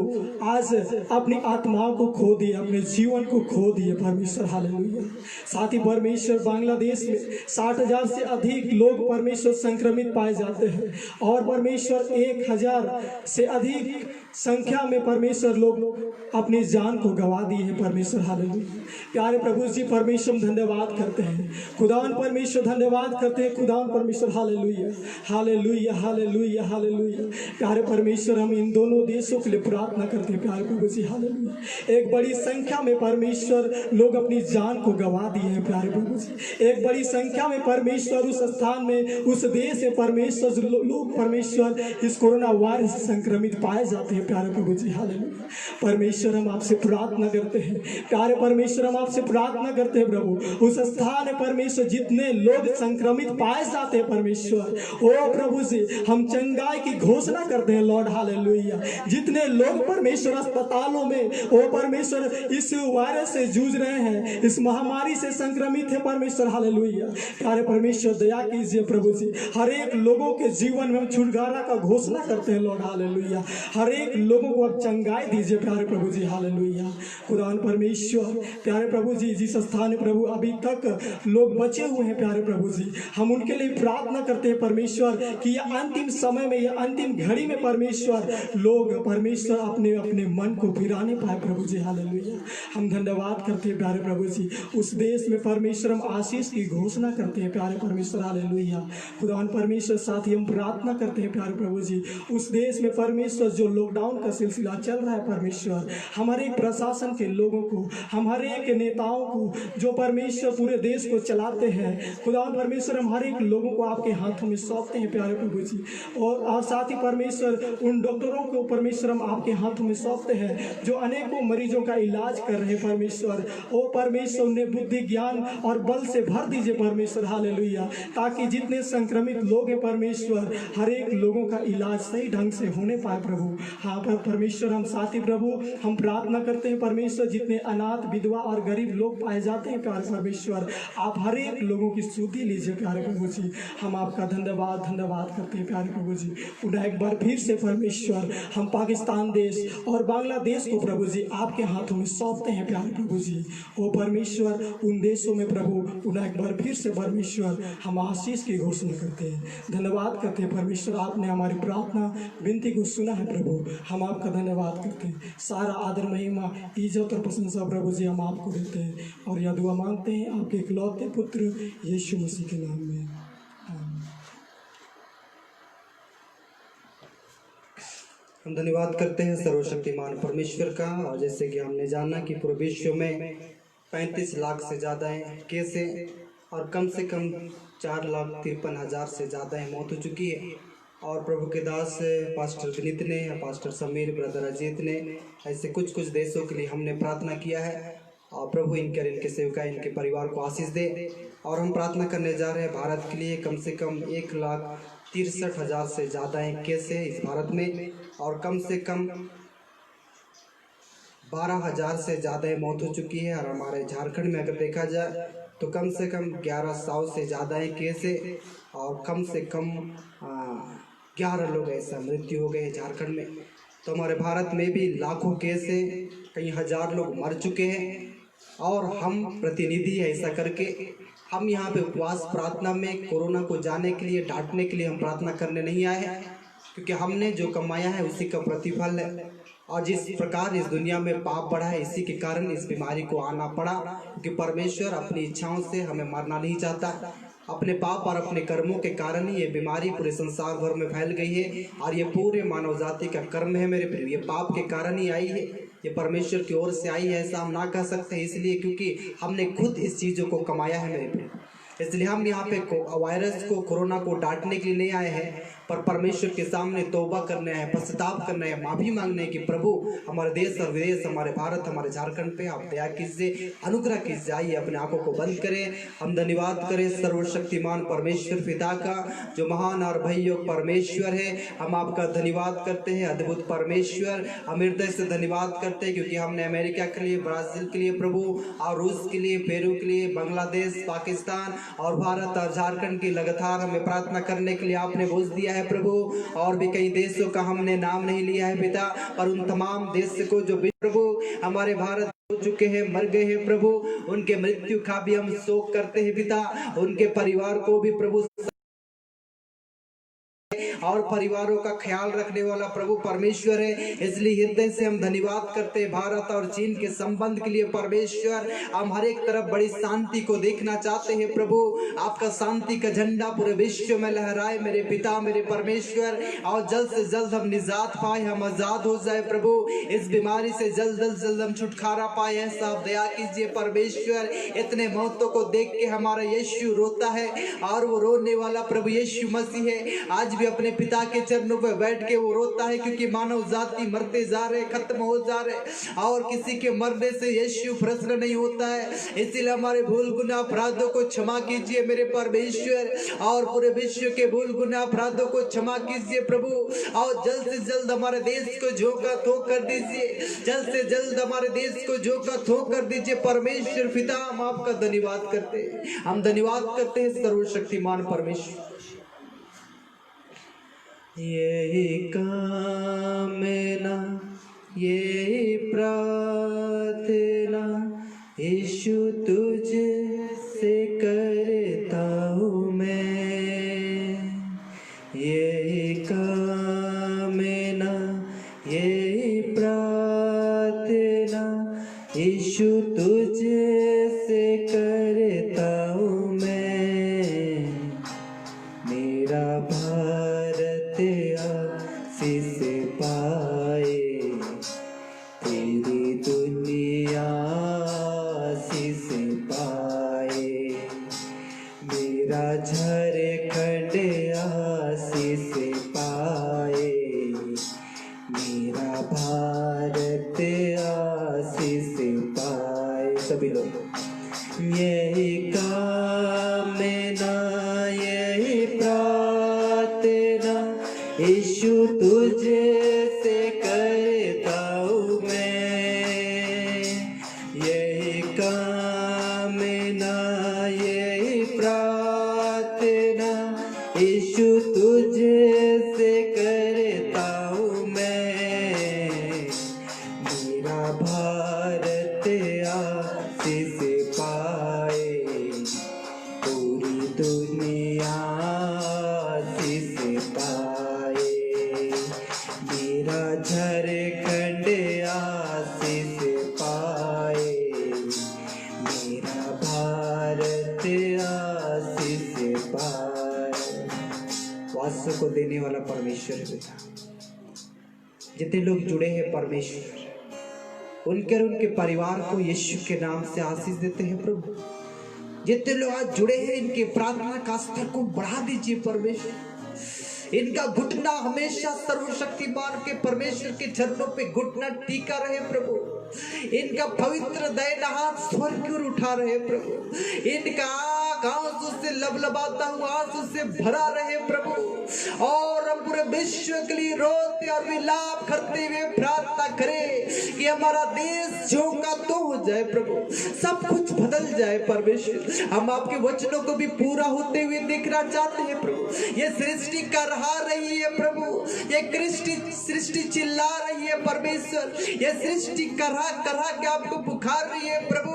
आज अपनी आत्माओं को खो दिए, अपने जीवन को खो दिए परमेश्वर। हालेलुया साथ ही परमेश्वर बांग्लादेश में 60,000 से अधिक लोग परमेश्वर संक्रमित पाए जाते हैं, और परमेश्वर 1,000 से अधिक संख्या में परमेश्वर लोग अपनी जान को गंवा दिए हैं परमेश्वर। हालेलुया प्यारे प्रभु जी परमेश्वर धन्यवाद करते हैं, खुदावन परमेश्वर धन्यवाद करते हैं खुदावन परमेश्वर। हालेलुया हालेलुया हालेलुया हालेलुया प्यारे परमेश्वर, हम इन दोनों देशों के लिए प्रार्थना करते हैं प्यारे प्रभु जी। हालेलुया एक बड़ी संख्या में परमेश्वर लोग अपनी जान को गंवा दिए हैं प्यारे प्रभु जी। एक बड़ी संख्या में परमेश्वर उस स्थान में, उस देश में परमेश्वर लोग परमेश्वर इस कोरोना वायरस से संक्रमित पाए जाते हैं प्यारे प्रभु जी। हालेलुया परमेश्वर हम आपसे प्रार्थना करते हैं, प्यारे परमेश्वर हम आपसे प्रार्थना करते हैं प्रभु, उस स्थान में परमेश्वर जितने लोग संक्रमित पाए जाते हैं परमेश्वर, ओ प्रभु जी हम चंगाई की घोषणा करते हैं लॉर्ड। हालेलुया जितने लोग परमेश्वर अस्पतालों में ओ परमेश्वर इस वायरस से जूझ रहे हैं, इस महामारी से संक्रमित है परमेश्वर। हालेलुया प्यारे परमेश्वर दया कीजिए प्रभु जी, हर एक लोगों के जीवन में हम छुटकारा का घोषणा करते हैं लॉर्ड। हालेलुया हर एक लोगों को अब चंगाई दीजिए प्यारे प्रभु जी। हालेलुया खुदावन परमेश्वर प्यारे प्रभु जी, जिस स्थान प्रभु अभी तक लोग बचे हुए हैं प्यारे प्रभु जी, हम उनके लिए प्रार्थना करते हैं परमेश्वर कि यह अंतिम समय में, यह अंतिम घड़ी में परमेश्वर लोग परमेश्वर अपने अपने मन को फिराने पाए प्रभु जी। हालेलुया हम धन्यवाद करते हैं प्यारे प्रभु जी, उस देश में परमेश्वर हम आशीष की घोषणा करते हैं प्यारे परमेश्वर। हालेलुया खुदावन परमेश्वर साथ ही हम प्रार्थना करते हैं प्यारे प्रभु जी, उस देश में परमेश्वर जो लॉकडाउन लॉकडाउन का सिलसिला चल रहा है परमेश्वर, हमारे प्रशासन के लोगों को, हमारे एक नेताओं को जो परमेश्वर पूरे देश को चलाते हैं, खुदा परमेश्वर हमारे एक लोगों को आपके हाथों में सौंपते हैं प्यारे प्रभु जी। और साथ ही परमेश्वर उन डॉक्टरों को परमेश्वर हम आपके हाथों में सौंपते हैं जो अनेकों मरीजों का इलाज कर रहे हैं परमेश्वर। ओ परमेश्वर उन्हें बुद्धि ज्ञान और बल से भर दीजिए परमेश्वर, हालेलुया, ताकि जितने संक्रमित लोग हैं परमेश्वर हर एक लोगों का इलाज सही ढंग से होने पाए प्रभु। हाँ पर परमेश्वर हम साथी प्रभु हम प्रार्थना करते हैं परमेश्वर, जितने अनाथ विधवा और गरीब लोग पाए जाते हैं प्यारे परमेश्वर, आप हर एक लोगों की सुधि लीजिए प्यारे प्रभु जी। हम आपका धन्यवाद करते हैं प्यारे प्रभु जी। पुनः एक बार फिर से परमेश्वर हम पाकिस्तान देश और बांग्लादेश को प्रभु जी आपके हाथों में सौंपते हैं प्यारे प्रभु जी। ओ परमेश्वर उन देशों में प्रभु पुनः एक बार फिर से परमेश्वर हम आशीष की घोषणा करते हैं, धन्यवाद करते हैं परमेश्वर, आपने हमारी प्रार्थना विनती को सुना है प्रभु। हम आपका धन्यवाद करते हैं, सारा आदर महिमा इज्जत और प्रशंसा प्रभु जी हम आपको देते हैं और यह दुआ मांगते हैं आपके इकलौते पुत्र यीशु मसीह के नाम में, आमीन। हम धन्यवाद करते हैं सर्वशक्तिमान परमेश्वर का। और जैसे कि हमने जाना कि पूरे विश्व में 35 लाख से ज़्यादा केस हैं और कम से कम 4,53,000 से ज़्यादा मौत हो चुकी है। और प्रभु के दास पास्टर विनीत ने या पास्टर समीर, ब्रदर अजीत ने ऐसे कुछ देशों के लिए हमने प्रार्थना किया है। और प्रभु इनके सेवका इनके परिवार को आशीष दे। और हम प्रार्थना करने जा रहे हैं भारत के लिए। कम से कम 1,63,000 से ज़्यादा केस है इस भारत में और कम से कम 12,000 से ज़्यादा मौत हो चुकी है। और हमारे झारखंड में अगर देखा जाए तो कम से कम 1100 से ज़्यादा केस है और कम से कम 11 लोग ऐसा मृत्यु हो गए हैं झारखंड में। तो हमारे भारत में भी लाखों केस है, कई हजार लोग मर चुके हैं। और हम प्रतिनिधि ऐसा करके हम यहाँ पे उपवास प्रार्थना में कोरोना को जाने के लिए, डांटने के लिए हम प्रार्थना करने नहीं आए हैं, क्योंकि हमने जो कमाया है उसी का प्रतिफल है। और जिस प्रकार इस दुनिया में पाप बढ़ा है इसी के कारण इस बीमारी को आना पड़ा, क्योंकि परमेश्वर अपनी इच्छाओं से हमें मारना नहीं चाहता। अपने पाप और अपने कर्मों के कारण ही ये बीमारी पूरे संसार भर में फैल गई है और ये पूरे मानव जाति का कर्म है मेरे प्रिय। ये पाप के कारण ही आई है, ये परमेश्वर की ओर से आई है, ऐसा हम ना कह सकते इसलिए क्योंकि हमने खुद इस चीज़ों को कमाया है मेरे प्रिय। इसलिए हम यहाँ पे वायरस को, कोरोना को डांटने के लिए नहीं आए हैं, पर परमेश्वर के सामने तौबा करने आए, पश्चाताप करने आए, माफ़ी मांगने की प्रभु हमारे देश और विदेश, हमारे भारत, हमारे झारखंड पे आप दया कीजिए, अनुग्रह कीजिए। आइए अपने आंखों को बंद करें, हम धन्यवाद करें सर्वशक्तिमान परमेश्वर पिता का जो महान और भय्य परमेश्वर है। हम आपका धन्यवाद करते हैं अद्भुत परमेश्वर। हम हृदय से धन्यवाद करते हैं क्योंकि हमने अमेरिका के लिए, ब्राज़ील के लिए प्रभु और रूस के लिए, पेरू के लिए, बांग्लादेश, पाकिस्तान और भारत और झारखंड की लगातार हमें प्रार्थना करने के लिए आपने बोझ दिया है प्रभु। और भी कई देशों का हमने नाम नहीं लिया है पिता, पर उन तमाम देश को जो प्रभु हमारे भारत हो चुके हैं, मर गए हैं प्रभु, उनके मृत्यु का भी हम शोक करते हैं पिता। उनके परिवार को भी प्रभु और परिवारों का ख्याल रखने वाला प्रभु परमेश्वर है। इसलिए हृदय से हम धन्यवाद करते हैं भारत और चीन के संबंध के लिए परमेश्वर। हम हर एक तरफ बड़ी शांति को देखना चाहते हैं प्रभु। आपका शांति का झंडा पूरे विश्व में लहराए मेरे पिता, मेरे परमेश्वर। और जल्द से जल्द हम निजात पाए, हम आजाद हो जाए प्रभु, इस बीमारी से जल्द हम छुटकारा पाए, ऐसा आप दया कीजिए परमेश्वर। इतने मौतों को देख के हमारा यीशु रोता है और वो रोने वाला प्रभु यीशु मसीह है। आज भी अपने पिता के चरणों पर बैठ के वो रोता है क्योंकि मानव जाति मरते जा रहे, खत्म हो जा रहे और किसी के मरने से यीशु प्रसन्न नहीं होता है। इसीलिए हमारे भूल गुनाह अपराधों को क्षमा कीजिए मेरे परमेश्वर, और पूरे विश्व के भूल गुनाह अपराधों को क्षमा कीजिए प्रभु। और जल्द से जल्द हमारे देश को झोंका थोक कर दीजिए, जल्द से जल्द हमारे देश को झोंका थोक कर दीजिए परमेश्वर पिता। हम आपका धन्यवाद करते हैं, हम धन्यवाद करते हैं सर्वशक्तिमान परमेश्वर। यही काम ना, यही प्रार्थना यीशु तुझसे करता हूँ मैं। यही काम ना, यही प्रार्थना यीशु तुझसे करता हूँ मैं। मेरा भारत आशीष पाए, मेरा झारखंड आशीष पाए, मेरा भारत आशीष पाए। सभी लोग यही कामना यही प्रार्थना यीशु तुझे से करता हूँ मैं। यही कामना यही प्रार्थना यीशु तुझे से करता हूँ मैं। मेरा भारत आशीष पाए, पूरी दुनिया आशीष पाए। मेरा झारखंड आशीष पाए, मेरा भारत आशीष पाए। वास्तव को देने वाला परमेश्वर है बेटा। जितने लोग जुड़े हैं परमेश्वर उनके और उनके परिवार को यीशु के नाम से आशीष देते हैं प्रभु। जितने लोग आज जुड़े हैं इनके प्रार्थना का स्तर को बढ़ा दीजिए परमेश्वर। इनका घुटना हमेशा सर्वशक्तिमान के परमेश्वर के चरणों पे घुटना टीका रहे प्रभु। इनका पवित्र दयालु हाथ स्वर्ग की ओर उठा रहे प्रभु। इनका आंसू से लबलबाता हुआ आंसू से भरा रहे प्रभु। और हम पूरे विश्व के लिए रोते और विलाप करते हुए प्रार्थना करें कि हमारा देश जो का तो हो जाए प्रभु, सब कुछ बदल जाए परमेश्वर। हम आपके वचनों को भी पूरा होते हुए देखना चाहते हैं प्रभु। ये सृष्टि कर रही है प्रभु, ये सृष्टि चिल्ला रही है परमेश्वर। ये सृष्टि करा के आपको पुकार रही है प्रभु।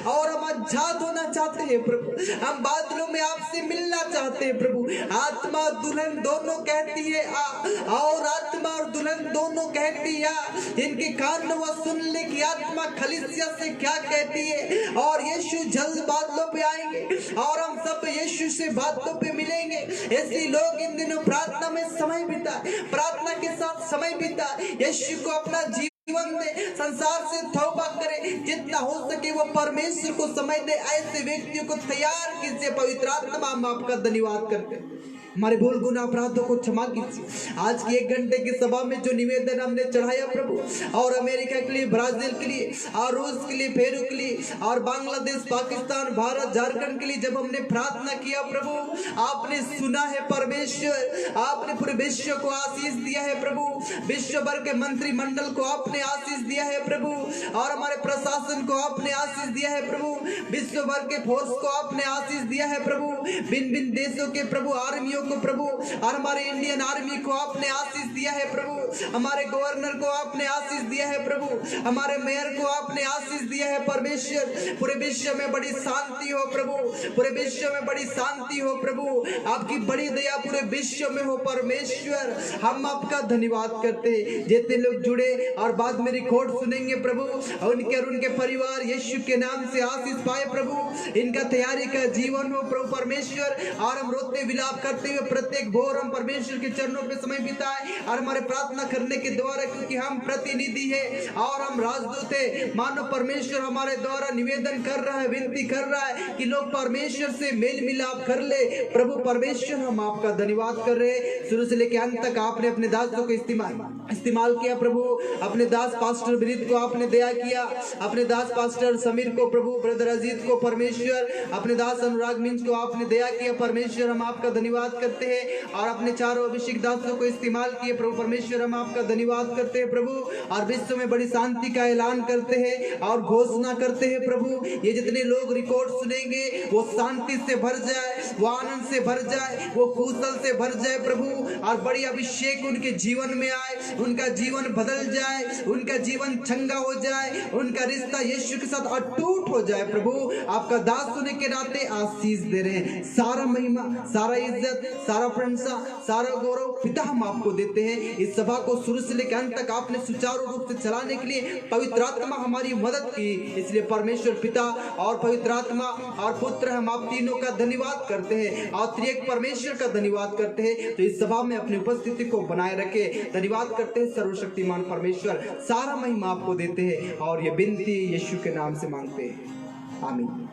और हम आजाद होना चाहते हैं प्रभु। हम बादलों में आपसे मिलना चाहते हैं प्रभु। आत्मा और दुल्हन दोनों कहती है आ, और आत्मा और दुल्हन दोनों कहती है इनके कान में वह सुन ले कि आत्मा खलीसिया से क्या कहती है। और यीशु जल्द बादलों पे आएंगे और हम सब यीशु से बादलों पे मिलेंगे। इसलिए लोग इन दिनों प्रार्थना में समय बिताए, प्रार्थना के साथ समय बिताए, यीशु को अपना जीवन दे, संसार से तौबा करे। जितना हो सके वो परमेश्वर को समय दे। ऐसे व्यक्तियों को तैयार कीजिए। पवित्र आत्मा हम आपका धन्यवाद करते हैं। हमारे भूल गुना अपराधों को क्षमा कीजिए। आज की 1 घंटे की सभा में जो निवेदन हमने चढ़ाया प्रभु, और अमेरिका के लिए, ब्राजील के लिए, और रूस के लिए, पेरू के लिए, और बांग्लादेश, पाकिस्तान, भारत, झारखंड के लिए जब हमने प्रार्थना किया प्रभु, आपने सुना है परमेश्वर। आपने पूरे विश्व को आशीष दिया है प्रभु। विश्व भर के मंत्रिमंडल को आपने आशीष दिया है प्रभु, और हमारे प्रशासन को आपने आशीष दिया है प्रभु। विश्व भर के फोर्स को आपने आशीष दिया है प्रभु। भिन्न भिन्न देशों के प्रभु आर्मियों को प्रभु, और हमारे इंडियन आर्मी को आपने आशीष दिया है प्रभु। हमारे गवर्नर को आपने आशीष दिया है प्रभु। हमारे मेयर को आपने आशीष दिया है परमेश्वर। पूरे विश्व में बड़ी शांति हो प्रभु, पूरे विश्व में बड़ी शांति हो प्रभु। आपकी बड़ी दया पूरे विश्व में हो परमेश्वर। हम आपका धन्यवाद करते हैं। जितने लोग जुड़े और बाद में रिकॉर्ड सुनेंगे प्रभु, उनके और उनके परिवार यीशु के नाम से आशीष पाए प्रभु। इनका तैयारी का जीवन हो प्रभु परमेश्वर। और हम रोते विलाप करते हुए प्रत्येक भोर हम परमेश्वर के चरणों पे समय बिताए, और हमारे प्रार्थना करने के द्वारा, क्योंकि हम प्रतिनिधि है और हम राजदूत है, मानो परमेश्वर हमारे द्वारा निवेदन कर रहा है, विनती कर रहा है कि लोग परमेश्वर से मेल मिलाप कर ले प्रभु परमेश्वर। हम आपका धन्यवाद कर रहे हैं। शुरू से लेकर अंत तक आपने अपने दासों को इस्तेमाल किया प्रभु। अपने दास पास्टर विनीत को आपने दया किया, अपने दास पास्टर समीर को प्रभु, ब्रदर अजीत को परमेश्वर, अपने दास अनुराग मिंज को आपने दया किया परमेश्वर। हम आपका धन्यवाद करते हैं। और अपने चारों अभिषेक दासों को इस्तेमाल किए प्रभु परमेश्वर। हम आपका धन्यवाद करते हैं प्रभु। और विश्व में बड़ी शांति का ऐलान करते हैं और घोषणा करते हैं प्रभु। ये जितने लोग रिकॉर्ड सुनेंगे वो शांति से भर जाए, वो आनंद से भर जाए, वो कुशल से भर जाए प्रभु। और बड़ी अभिषेक उनके जीवन में आए, उनका जीवन बदल जाए, उनका जीवन चंगा हो जाए, उनका रिश्ता यीशु के साथ अटूट हो जाए प्रभु। आपका दास होने के नाते आशीष दे रहे हैं। सारा महिमा, सारा इज्जत, सारा प्रशंसा, सारा गौरव पिता हम आपको देते हैं। इस सभा को शुरू से लेकर अंत तक आपने सुचारू रूप से चलाने के लिए पवित्र आत्मा हमारी मदद की। इसलिए परमेश्वर पिता और पवित्र आत्मा और पुत्र हम आप तीनों का धन्यवाद करते हैं और त्रिएक परमेश्वर का धन्यवाद करते हैं। तो इस सभा में अपनी उपस्थिति को बनाए रखे धन्यवाद करते हैं सर्वशक्तिमान परमेश्वर। सारा महिमा आपको देते हैं और ये विनती यीशु के नाम से मांगते हैं, आमीन।